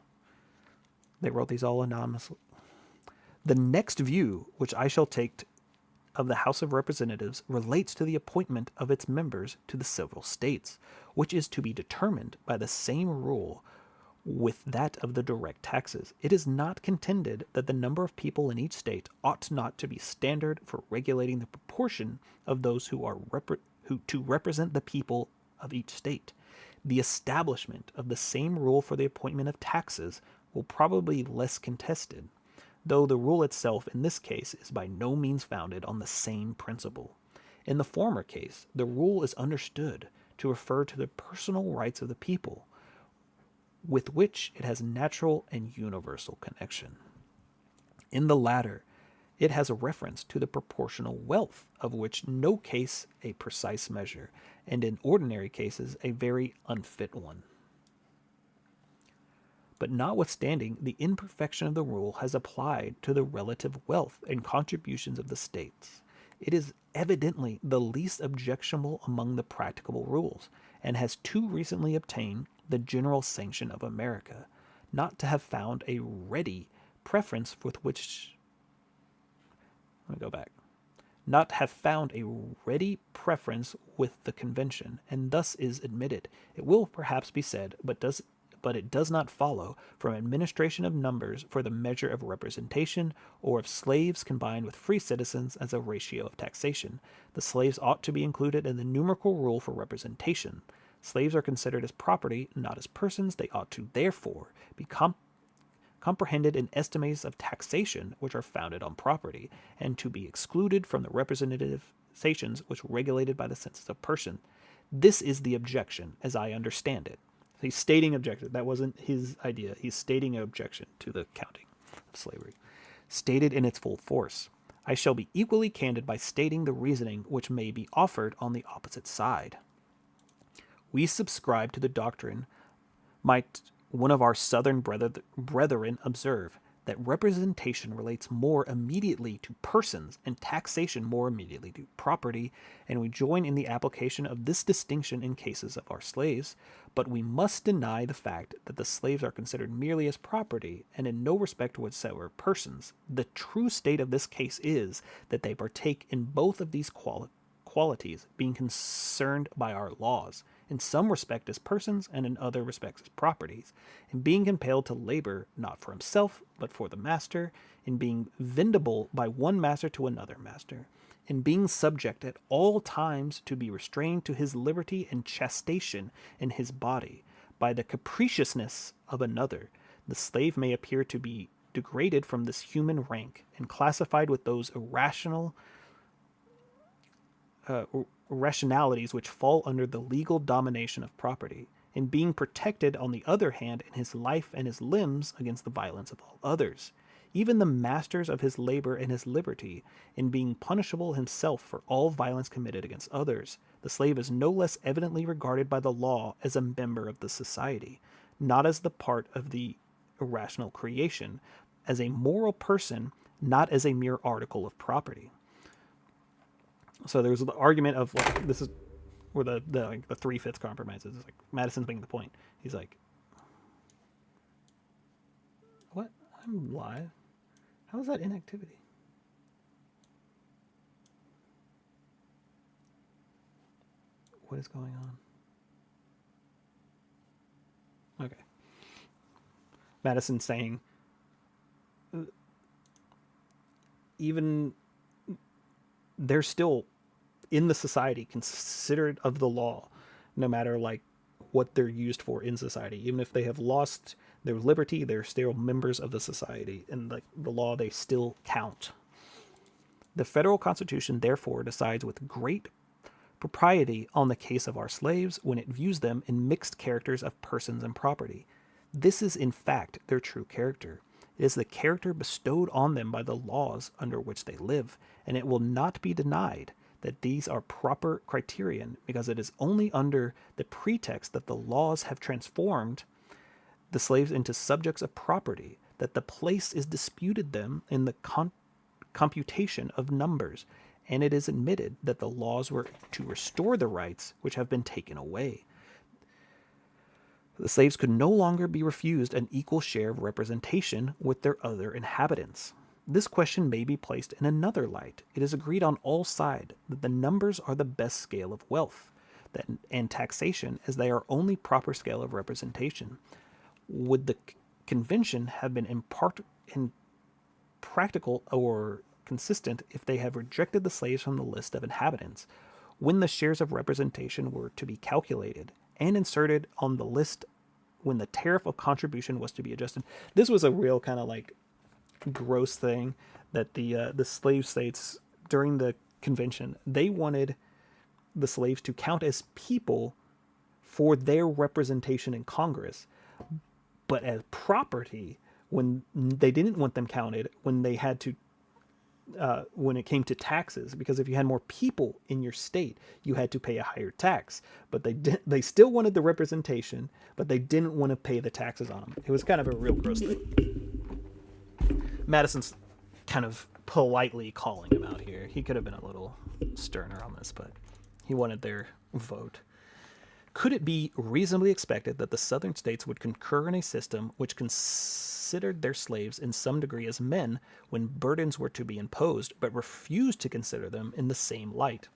They wrote these all anonymously. The next view, which I shall take of the House of Representatives, relates to the appointment of its members to the several states, which is to be determined by the same rule with that of the direct taxes. It is not contended that the number of people in each state ought not to be standard for regulating the proportion of those who to represent the people of each state. The establishment of the same rule for the appointment of taxes will probably be less contested, though the rule itself in this case is by no means founded on the same principle. In the former case, the rule is understood to refer to the personal rights of the people, with which it has natural and universal connection. In the latter, it has a reference to the proportional wealth, of which no case a precise measure, and in ordinary cases a very unfit one. But notwithstanding, the imperfection of the rule has applied to the relative wealth and contributions of the states. It is evidently the least objectionable among the practicable rules, and has too recently obtained the general sanction of America, not to have found a ready preference with which let me go back. Not have found a ready preference with the convention, and thus is admitted. It will perhaps be said, but it does not follow from administration of numbers for the measure of representation, or of slaves combined with free citizens as a ratio of taxation. The slaves ought to be included in the numerical rule for representation. Slaves are considered as property, not as persons. They ought to, therefore, be comprehended in estimates of taxation which are founded on property, and to be excluded from the representative taxations which were regulated by the census of person. This is the objection, as I understand it. He's stating objection. That wasn't his idea. He's stating an objection to the counting of slavery, stated in its full force. I shall be equally candid by stating the reasoning which may be offered on the opposite side. We subscribe to the doctrine, might one of our southern brethren observe, that representation relates more immediately to persons and taxation more immediately to property, and we join in the application of this distinction in cases of our slaves, but we must deny the fact that the slaves are considered merely as property, and in no respect whatsoever persons. The true state of this case is that they partake in both of these qualities, being concerned by our laws, in some respect as persons, and in other respects as properties, in being compelled to labor not for himself, but for the master, in being vendible by one master to another master, in being subject at all times to be restrained to his liberty and chastisement in his body, by the capriciousness of another. The slave may appear to be degraded from this human rank, and classified with those rationalities which fall under the legal domination of property, in being protected, on the other hand, in his life and his limbs against the violence of all others, even the masters of his labor and his liberty, in being punishable himself for all violence committed against others. The slave is no less evidently regarded by the law as a member of the society, not as the part of the irrational creation, as a moral person, not as a mere article of property. So there's the argument of, like, this is where the 3/5 compromise is. It's like Madison's making the point. He's like, what? I'm live. How is that inactivity? What is going on? Okay. Madison saying, even they're still in the society considered of the law, no matter like what they're used for in society. Even if they have lost their liberty, they're still members of the society, and like the law, they still count. The federal constitution therefore decides with great propriety on the case of our slaves when it views them in mixed characters of persons and property. This is in fact their true character. It is the character bestowed on them by the laws under which they live, and it will not be denied that these are proper criterion, because it is only under the pretext that the laws have transformed the slaves into subjects of property that the place is disputed them in the computation of numbers, and it is admitted that the laws were to restore the rights which have been taken away. The slaves could no longer be refused an equal share of representation with their other inhabitants. This question may be placed in another light. It is agreed on all sides that the numbers are the best scale of wealth, and taxation, as they are only proper scale of representation. Would the convention have been impractical or consistent if they had rejected the slaves from the list of inhabitants, when the shares of representation were to be calculated and inserted on the list when the tariff of contribution was to be adjusted. This was a real kind of like gross thing that the slave states during the convention, they wanted the slaves to count as people for their representation in Congress, but as property when they didn't want them counted when they had to when it came to taxes, because if you had more people in your state, you had to pay a higher tax. But they still wanted the representation, but they didn't want to pay the taxes on them. It was kind of a real gross thing. Madison's kind of politely calling him out here. He could have been a little sterner on this, but he wanted their vote. Could it be reasonably expected that the southern states would concur in a system which considered their slaves in some degree as men when burdens were to be imposed, but refused to consider them in the same light?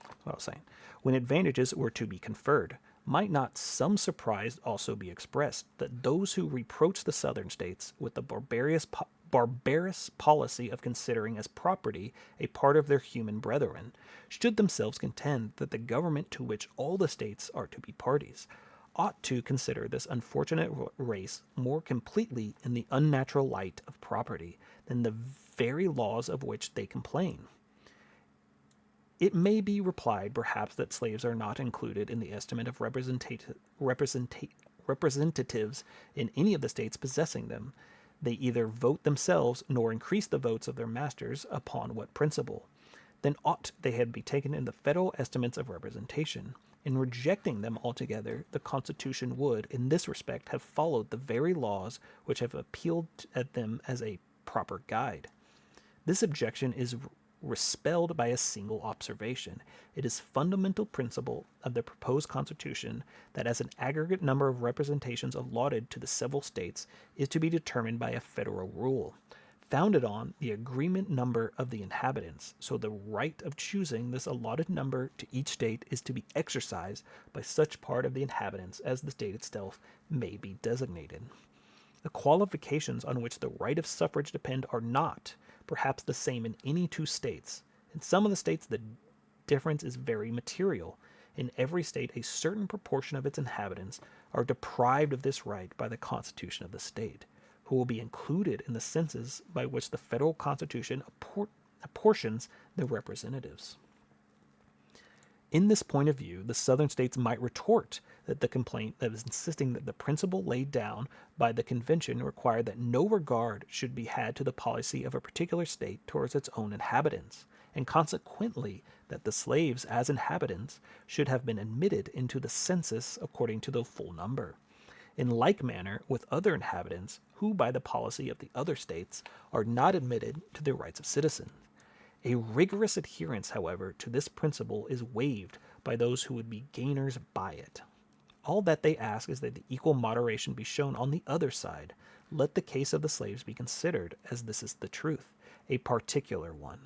That's what I was saying. When advantages were to be conferred, might not some surprise also be expressed that those who reproach the southern states with the barbarous policy of considering as property a part of their human brethren, should themselves contend that the government to which all the states are to be parties ought to consider this unfortunate race more completely in the unnatural light of property than the very laws of which they complain? It may be replied, perhaps, that slaves are not included in the estimate of representatives in any of the states possessing them. They either vote themselves nor increase the votes of their masters. Upon what principle? Then ought they had be taken in the federal estimates of representation. In rejecting them altogether, the Constitution would, in this respect, have followed the very laws which have appealed at them as a proper guide. This objection is respelled by a single observation. It is fundamental principle of the proposed Constitution that as an aggregate number of representations allotted to the several states is to be determined by a federal rule, founded on the agreement number of the inhabitants, so the right of choosing this allotted number to each state is to be exercised by such part of the inhabitants as the state itself may be designated. The qualifications on which the right of suffrage depend are not, perhaps, the same in any two states. In some of the states, the difference is very material. In every state, a certain proportion of its inhabitants are deprived of this right by the constitution of the state, who will be included in the census by which the federal constitution apportions the representatives. In this point of view, the southern states might retort that the complaint that is insisting that the principle laid down by the convention required that no regard should be had to the policy of a particular state towards its own inhabitants, and consequently that the slaves as inhabitants should have been admitted into the census according to the full number. In like manner with other inhabitants who by the policy of the other states are not admitted to the rights of citizens. A rigorous adherence, however, to this principle is waived by those who would be gainers by it. All that they ask is that the equal moderation be shown on the other side. Let the case of the slaves be considered, as this is the truth, a particular one.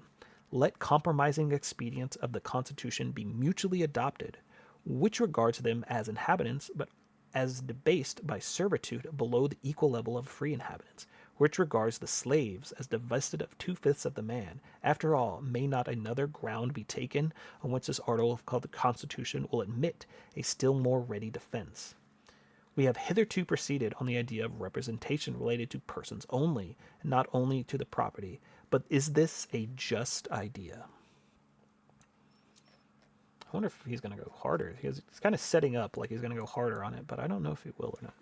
Let compromising expedients of the Constitution be mutually adopted, which regards them as inhabitants, but as debased by servitude below the equal level of free inhabitants, which regards the slaves as divested of 2/5 of the man. After all, may not another ground be taken on which this article called the Constitution will admit a still more ready defense? We have hitherto proceeded on the idea of representation related to persons only, and not only to the property. But is this a just idea? I wonder if he's going to go harder. He's kind of setting up like he's going to go harder on it, but I don't know if he will or not.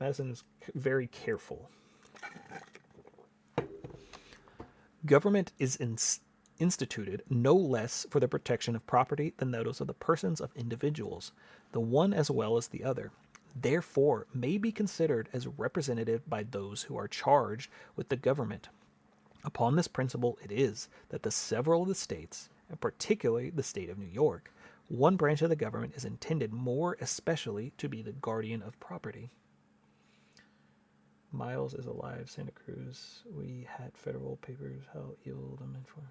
Madison is very careful. Government is instituted no less for the protection of property than those of the persons of individuals, the one as well as the other. Therefore, may be considered as representative by those who are charged with the government. Upon this principle it is that the several of the states, and particularly the state of New York, one branch of the government is intended more especially to be the guardian of property. Miles is alive, Santa Cruz. We had federal papers. How ill them in for.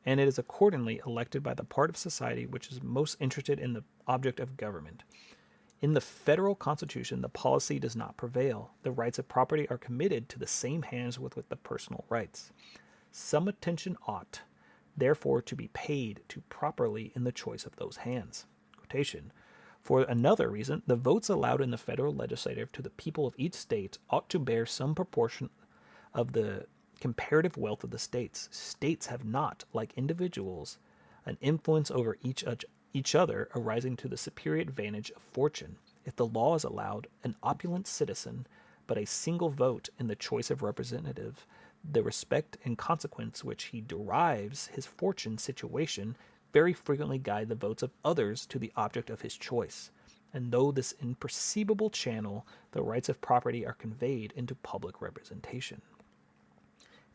And it is accordingly elected by the part of society which is most interested in the object of government. In the federal constitution, the policy does not prevail. The rights of property are committed to the same hands with the personal rights. Some attention ought, therefore, to be paid to properly in the choice of those hands. Quotation. For another reason, the votes allowed in the federal legislature to the people of each state ought to bear some proportion of the comparative wealth of the states. States have not, like individuals, an influence over each other arising to the superior advantage of fortune. If the law is allowed an opulent citizen but a single vote in the choice of representative, the respect and consequence which he derives his fortune situation very frequently guide the votes of others to the object of his choice. And though this imperceivable channel, the rights of property are conveyed into public representation.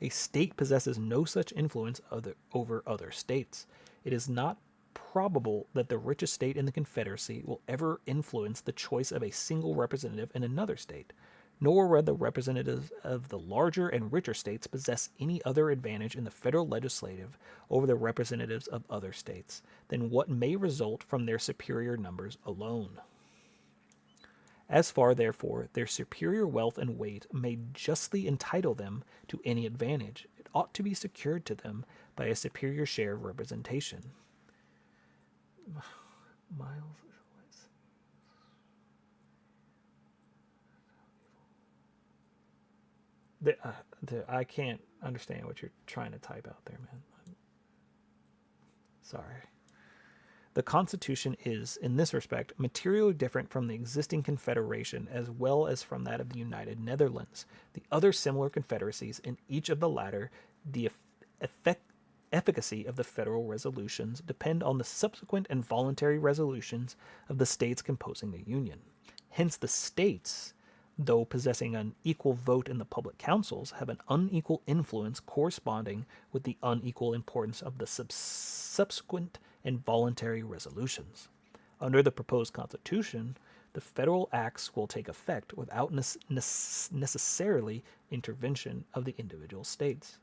A state possesses no such influence over other states. It is not probable that the richest state in the Confederacy will ever influence the choice of a single representative in another state, nor will the representatives of the larger and richer states possess any other advantage in the federal legislative over the representatives of other states than what may result from their superior numbers alone. As far, therefore, their superior wealth and weight may justly entitle them to any advantage, it ought to be secured to them by a superior share of representation. I can't understand what you're trying to type out there, man. Sorry. The Constitution is, in this respect, materially different from the existing Confederation as well as from that of the United Netherlands. The other similar confederacies, in each of the latter, the efficacy of the federal resolutions depend on the subsequent and voluntary resolutions of the states composing the Union. Hence the states, though possessing an equal vote in the public councils, have an unequal influence corresponding with the unequal importance of the subsequent and voluntary resolutions. Under the proposed constitution, the federal acts will take effect without necessarily intervention of the individual states.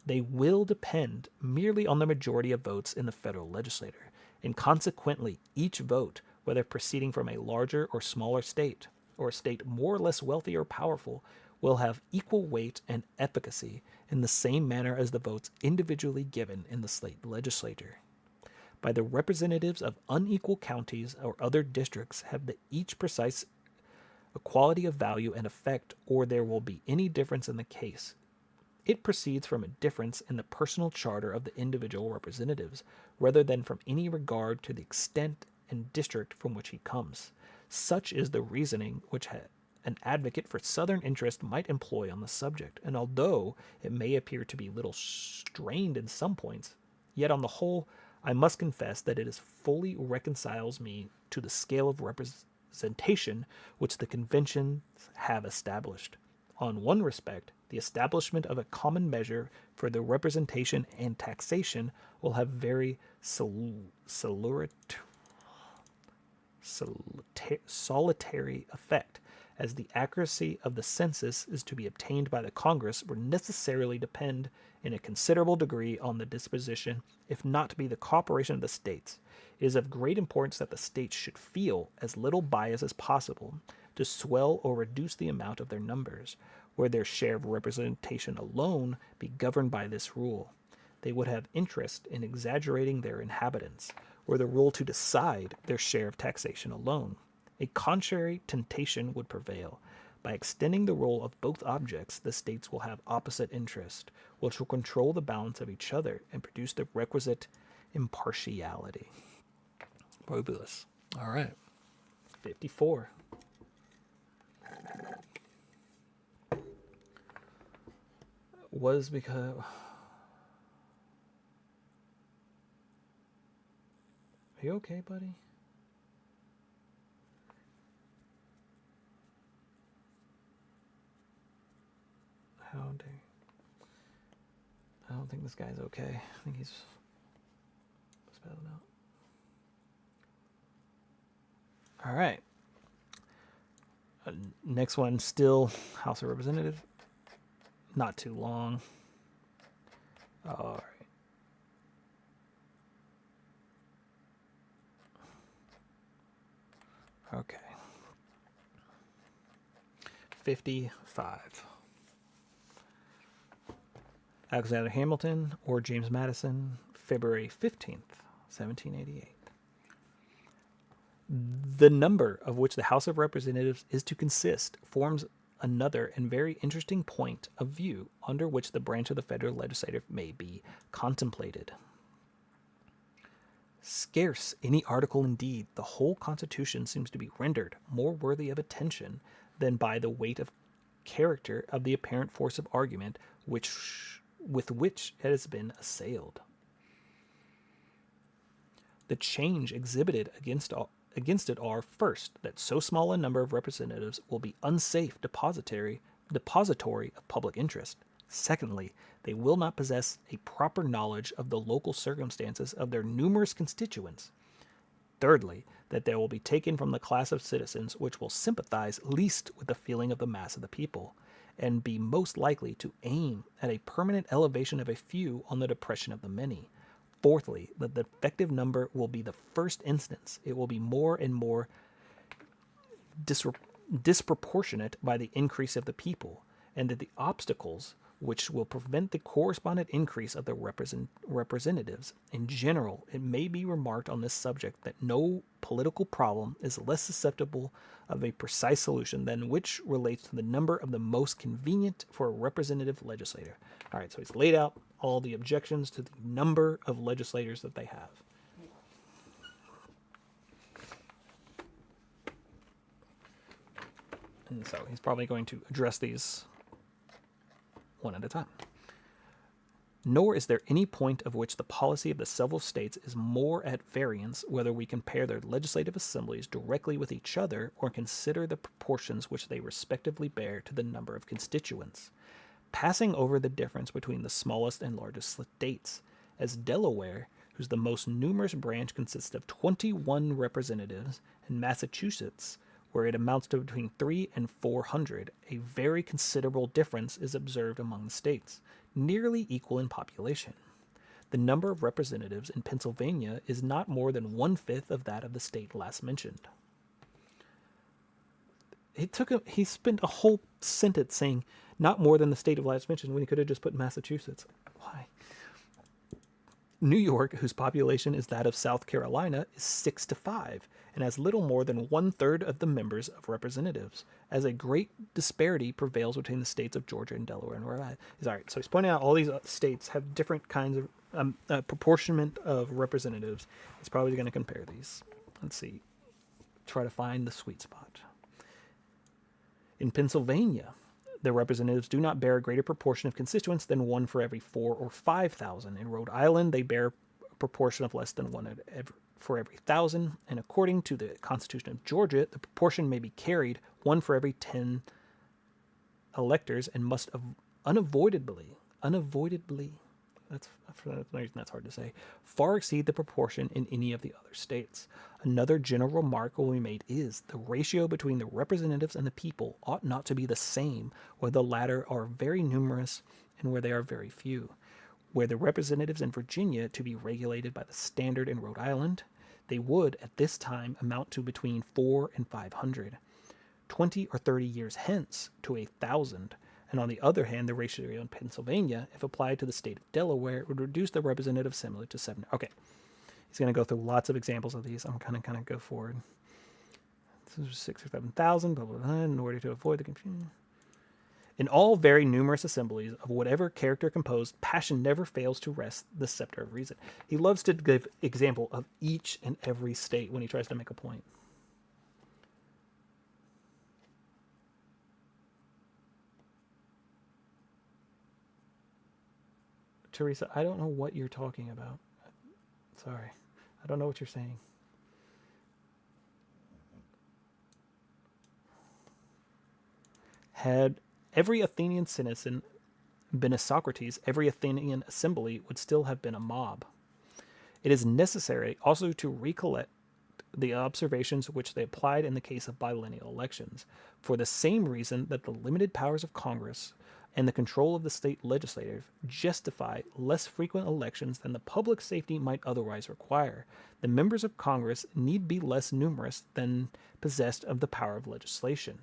They will depend merely on the majority of votes in the federal legislature, and consequently each vote, whether proceeding from a larger or smaller state, or a state more or less wealthy or powerful, will have equal weight and efficacy in the same manner as the votes individually given in the state legislature. By the representatives of unequal counties or other districts have the each precise equality of value and effect, or there will be any difference in the case. It proceeds from a difference in the personal charter of the individual representatives, rather than from any regard to the extent and district from which he comes. Such is the reasoning which an advocate for Southern interest might employ on the subject, and although it may appear to be little strained in some points, yet on the whole I must confess that it fully reconciles me to the scale of representation which the conventions have established. On one respect, the establishment of a common measure for the representation and taxation will have very solitary effect, as the accuracy of the census is to be obtained by the Congress will necessarily depend in a considerable degree on the disposition, if not to be the cooperation of the states. It is of great importance that the states should feel as little bias as possible to swell or reduce the amount of their numbers, where their share of representation alone be governed by this rule. They would have interest in exaggerating their inhabitants, were the rule to decide their share of taxation alone. A contrary temptation would prevail. By extending the role of both objects, the states will have opposite interest, which will control the balance of each other and produce the requisite impartiality. Robulus. All right. 54. Was because... Are you okay, buddy? I don't think this guy's okay. I think he's spelling out. All right. Next one, still House of Representatives. Not too long. All right. Okay. 1755. Alexander Hamilton or James Madison, February 15th, 1788. The number of which the House of Representatives is to consist forms another and very interesting point of view under which the branch of the federal legislature may be contemplated. Scarce any article indeed, the whole Constitution seems to be rendered more worthy of attention than by the weight of character of the apparent force of argument with which it has been assailed. The change exhibited against it are, first, that so small a number of representatives will be unsafe depository of public interest. Secondly, they will not possess a proper knowledge of the local circumstances of their numerous constituents. Thirdly, that they will be taken from the class of citizens which will sympathize least with the feeling of the mass of the people, and be most likely to aim at a permanent elevation of a few on the depression of the many. Fourthly, that the effective number will be the first instance. It will be more and more disproportionate by the increase of the people, and that the obstacles which will prevent the correspondent increase of the representatives. In general, it may be remarked on this subject that no political problem is less susceptible of a precise solution than which relates to the number of the most convenient for a representative legislator. All right, so he's laid out all the objections to the number of legislators that they have. And so he's probably going to address these one at a time. Nor is there any point of which the policy of the several states is more at variance, whether we compare their legislative assemblies directly with each other or consider the proportions which they respectively bear to the number of constituents. Passing over the difference between the smallest and largest states, as Delaware, whose the most numerous branch consists of 21 representatives, and Massachusetts, where it amounts to between 300 and 400, a very considerable difference is observed among the states, nearly equal in population. The number of representatives in Pennsylvania is not more than 1/5 of that of the state last mentioned. He spent a whole sentence saying not more than the state of last mentioned when he could have just put Massachusetts. Why? New York, whose population is that of South Carolina, is 6-5, and has little more than 1/3 of the members of representatives, as a great disparity prevails between the states of Georgia and Delaware and Rhode Island. All right, so he's pointing out all these states have different kinds of proportionment of representatives. He's probably going to compare these. Let's see. Try to find the sweet spot. In Pennsylvania, the representatives do not bear a greater proportion of constituents than 1 for every 4,000 or 5,000. In Rhode Island, they bear a proportion of less than 1 for every 1,000. And according to the Constitution of Georgia, the proportion may be carried 1 for every 10 electors and must unavoidably, for that reason that's hard to say, far exceed the proportion in any of the other states. Another general remark will be made is the ratio between the representatives and the people ought not to be the same where the latter are very numerous and where they are very few. Were the representatives in Virginia to be regulated by the standard in Rhode Island, they would at this time amount to between 400 and 500. 20 or 30 years hence to 1,000. And on the other hand, the ratio in Pennsylvania, if applied to the state of Delaware, would reduce the representative assembly to 7. Okay, he's going to go through lots of examples of these. I'm kind of go forward. This is 6,000 or 7,000, blah, blah, blah, in order to avoid the confusion. In all very numerous assemblies of whatever character composed, passion never fails to wrest the scepter of reason. He loves to give example of each and every state when he tries to make a point. Teresa, I don't know what you're talking about. Sorry. I don't know what you're saying. Had every Athenian citizen been a Socrates, every Athenian assembly would still have been a mob. It is necessary also to recollect the observations which they applied in the case of biennial elections, for the same reason that the limited powers of Congress and the control of the state legislative justify less frequent elections than the public safety might otherwise require. The members of Congress need be less numerous than possessed of the power of legislation.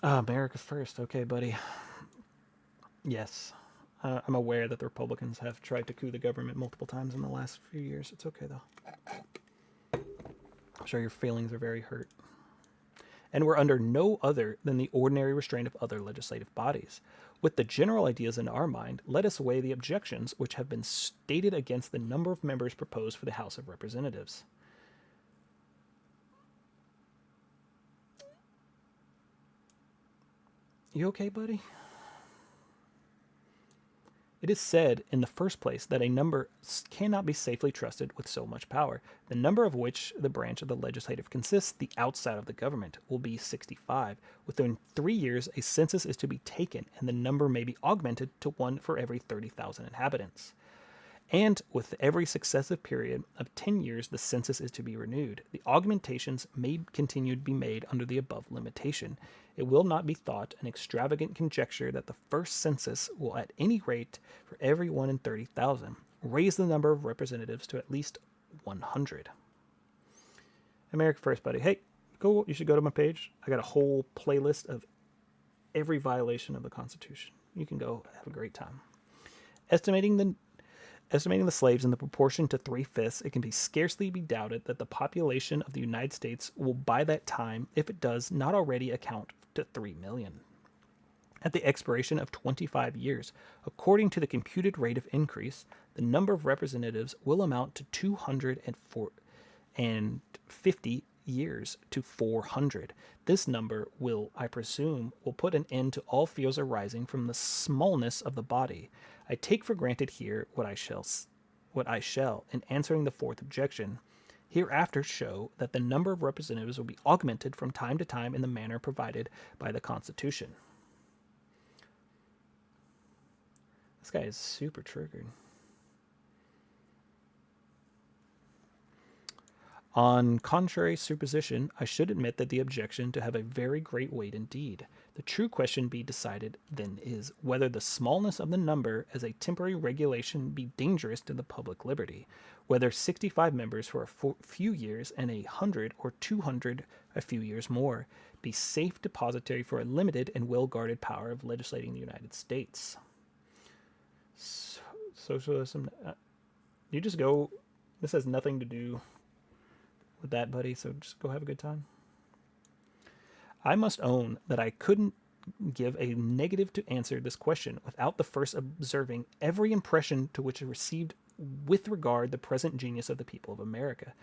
America first. Okay, buddy. Yes. I'm aware that the Republicans have tried to coup the government multiple times in the last few years. It's okay, though. I'm sure your feelings are very hurt. And we're under no other than the ordinary restraint of other legislative bodies. With the general ideas in our mind, let us weigh the objections which have been stated against the number of members proposed for the House of Representatives. You okay, buddy? It is said, in the first place, that a number cannot be safely trusted with so much power. The number of which the branch of the legislative consists, the outside of the government, will be 65. Within 3 years, a census is to be taken, and the number may be augmented to one for every 30,000 inhabitants. And with every successive period of 10 years, the census is to be renewed. The augmentations may continue to be made under the above limitation. It will not be thought an extravagant conjecture that the first census will, at any rate, for every 1 in 30,000, raise the number of representatives to at least 100. America First, buddy. Hey, you should go to my page. I got a whole playlist of every violation of the Constitution. You can go have a great time. Estimating the slaves in the proportion to 3/5, it can be scarcely be doubted that the population of the United States will by that time, if it does not already account to 3 million. At the expiration of 25 years, according to the computed rate of increase, the number of representatives will amount to 250 years to 400. This number will, I presume, put an end to all fears arising from the smallness of the body. I take for granted here what I shall, in answering the fourth objection, hereafter show that the number of representatives will be augmented from time to time in the manner provided by the Constitution. This guy is super triggered. On contrary supposition, I should admit that the objection to have a very great weight indeed. The true question be decided then is, whether the smallness of the number as a temporary regulation be dangerous to the public liberty, whether 65 members for a few years and 100 or 200 a few years more be safe depository for a limited and well-guarded power of legislating the United States. Socialism, you just go, this has nothing to do with that, buddy, so just go have a good time. I must own that I couldn't give a negative to answer this question without the first observing every impression to which it received with regard the present genius of the people of America,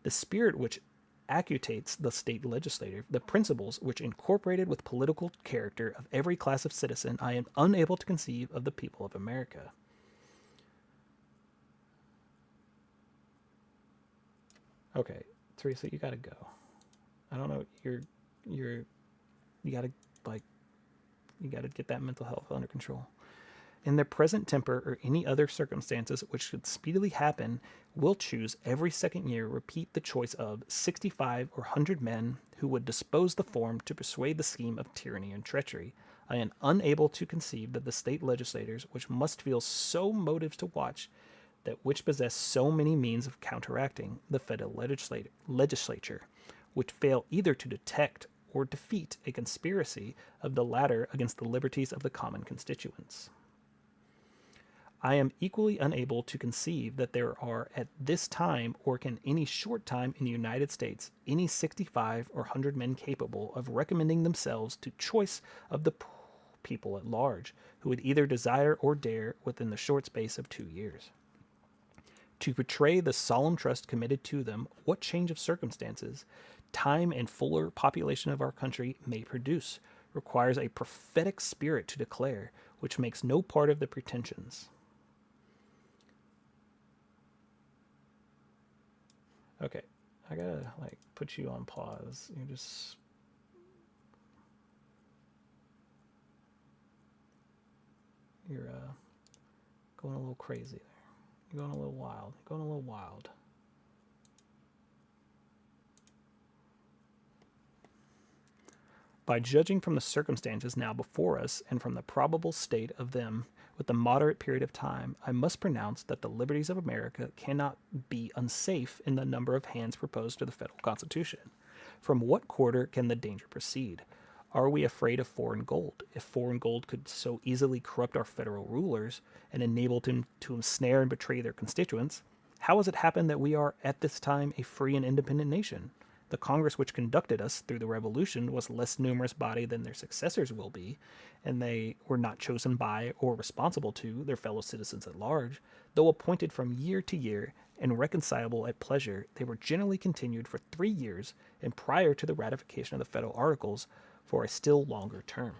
the spirit which actuates the state legislature, the principles which incorporated with political character of every class of citizen, I am unable to conceive of the people of America. Okay, Teresa, you gotta go. I don't know, you gotta get that mental health under control. In their present temper or any other circumstances which should speedily happen, will choose every second year repeat the choice of 65 or 100 men who would dispose the form to persuade the scheme of tyranny and treachery. I am unable to conceive that the state legislators, which must feel so motives to watch, that which possess so many means of counteracting the federal legislature, which fail either to detect or defeat a conspiracy of the latter against the liberties of the common constituents. I am equally unable to conceive that there are at this time, or can any short time in the United States, any 65 or 100 men capable of recommending themselves to choice of the people at large, who would either desire or dare within the short space of 2 years. To betray the solemn trust committed to them, what change of circumstances, time and fuller population of our country may produce, requires a prophetic spirit to declare, which makes no part of the pretensions. Okay, I gotta put you on pause. You're going a little crazy there. You're going a little wild. You're going a little wild. By judging from the circumstances now before us, and from the probable state of them with the moderate period of time, I must pronounce that the liberties of America cannot be unsafe in the number of hands proposed to the federal Constitution. From what quarter can the danger proceed? Are we afraid of foreign gold? If foreign gold could so easily corrupt our federal rulers and enable them to ensnare and betray their constituents, how has it happened that we are at this time a free and independent nation? The Congress which conducted us through the Revolution was a less numerous body than their successors will be, and they were not chosen by or responsible to their fellow citizens at large. Though appointed from year to year and reconcilable at pleasure, they were generally continued for 3 years, and prior to the ratification of the federal articles, for a still longer term.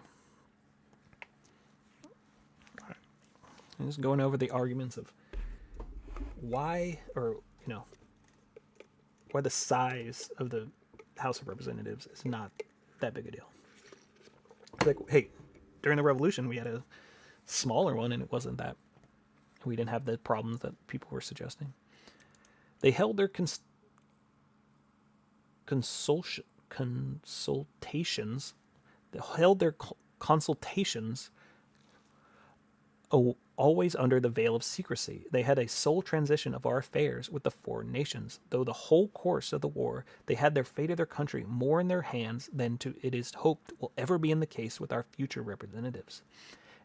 All right. I'm just going over the arguments of why, or, why the size of the House of Representatives is not that big a deal. Like, hey, during the Revolution, we had a smaller one, and it wasn't that. We didn't have the problems that people were suggesting. They held their consultations. They held their consultations always under the veil of secrecy. They had a sole transition of our affairs with the foreign nations. Though the whole course of the war, they had their fate of their country more in their hands than it is hoped will ever be in the case with our future representatives.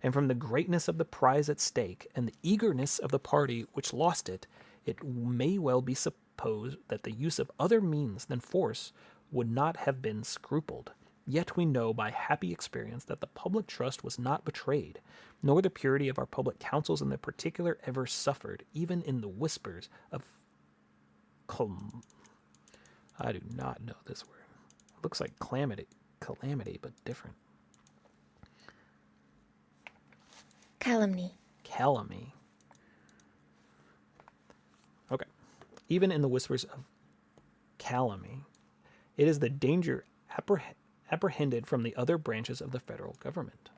And from the greatness of the prize at stake and the eagerness of the party which lost it, it may well be supposed that the use of other means than force would not have been scrupled. Yet we know by happy experience that the public trust was not betrayed, nor the purity of our public counsels in the particular ever suffered, even in the whispers of I do not know this word. It looks like calamity, but different. Calumny. Calumny. Okay. Even in the whispers of calumny, it is the danger apprehended from the other branches of the federal government.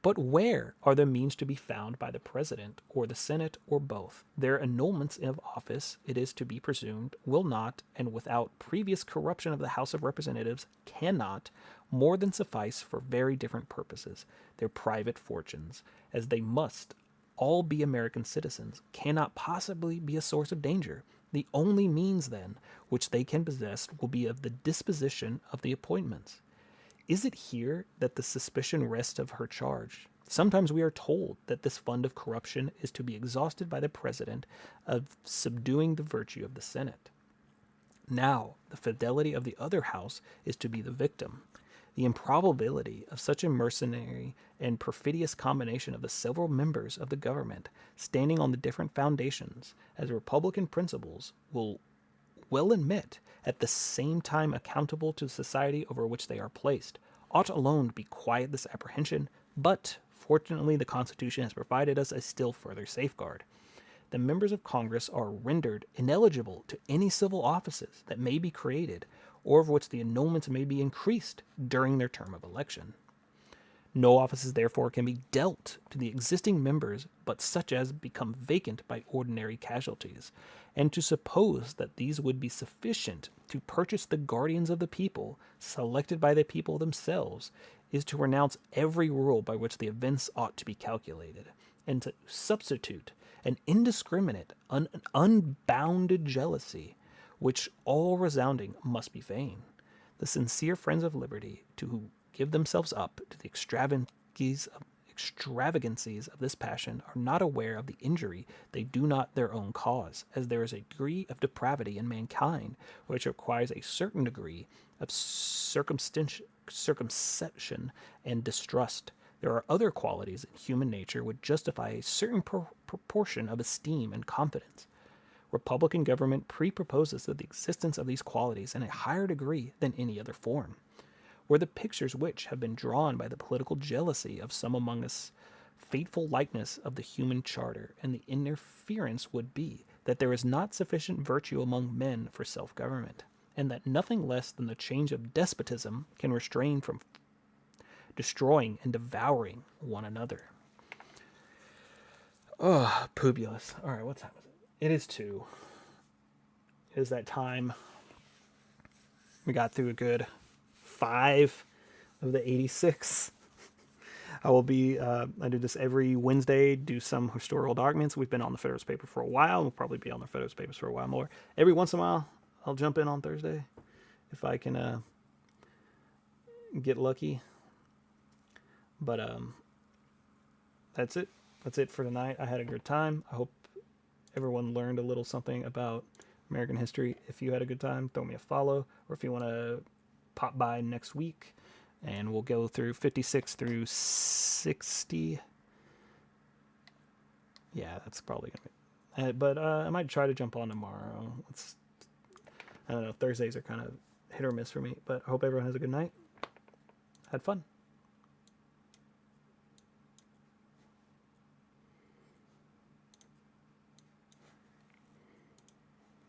But where are the means to be found by the President or the Senate or both? Their annulments of office, it is to be presumed, will not, and without previous corruption of the House of Representatives, cannot, more than suffice for very different purposes. Their private fortunes, as they must all be American citizens, cannot possibly be a source of danger. The only means, then, which they can possess will be of the disposition of the appointments. Is it here that the suspicion rests of her charge? Sometimes we are told that this fund of corruption is to be exhausted by the President of subduing the virtue of the Senate. Now, the fidelity of the other house is to be the victim. The improbability of such a mercenary and perfidious combination of the several members of the government, standing on the different foundations as Republican principles, will well admit, at the same time accountable to the society over which they are placed, ought alone to be quiet this apprehension, but fortunately the Constitution has provided us a still further safeguard. The members of Congress are rendered ineligible to any civil offices that may be created, or of which the annulments may be increased during their term of election. No offices, therefore, can be dealt to the existing members but such as become vacant by ordinary casualties, and to suppose that these would be sufficient to purchase the guardians of the people, selected by the people themselves, is to renounce every rule by which the events ought to be calculated, and to substitute an indiscriminate, unbounded jealousy, which all resounding must be vain. The sincere friends of liberty, to who give themselves up to the extravagancies of this passion, are not aware of the injury they do not their own cause, as there is a degree of depravity in mankind which requires a certain degree of circumspection and distrust. There are other qualities in human nature which justify a certain proportion of esteem and confidence. Republican government preproposes the existence of these qualities in a higher degree than any other form. Were the pictures which have been drawn by the political jealousy of some among us fateful likeness of the human charter, and the interference would be that there is not sufficient virtue among men for self-government, and that nothing less than the change of despotism can restrain from destroying and devouring one another. Oh, Publius. All right, what time is it? It is 2. It is that time. We got through a good 5 of the 86. I will be, I do this every Wednesday, do some historical documents. We've been on the Federalist paper for a while. We'll probably be on the Federalist papers for a while more. Every once in a while, I'll jump in on Thursday if I can get lucky. But that's it. That's it for tonight. I had a good time. I hope everyone learned a little something about American history. If you had a good time, throw me a follow, or if you want to pop by next week, and we'll go through 56 through 60. Yeah, that's probably gonna be. But I might try to jump on tomorrow. I don't know. Thursdays are kind of hit or miss for me. But I hope everyone has a good night. Had fun.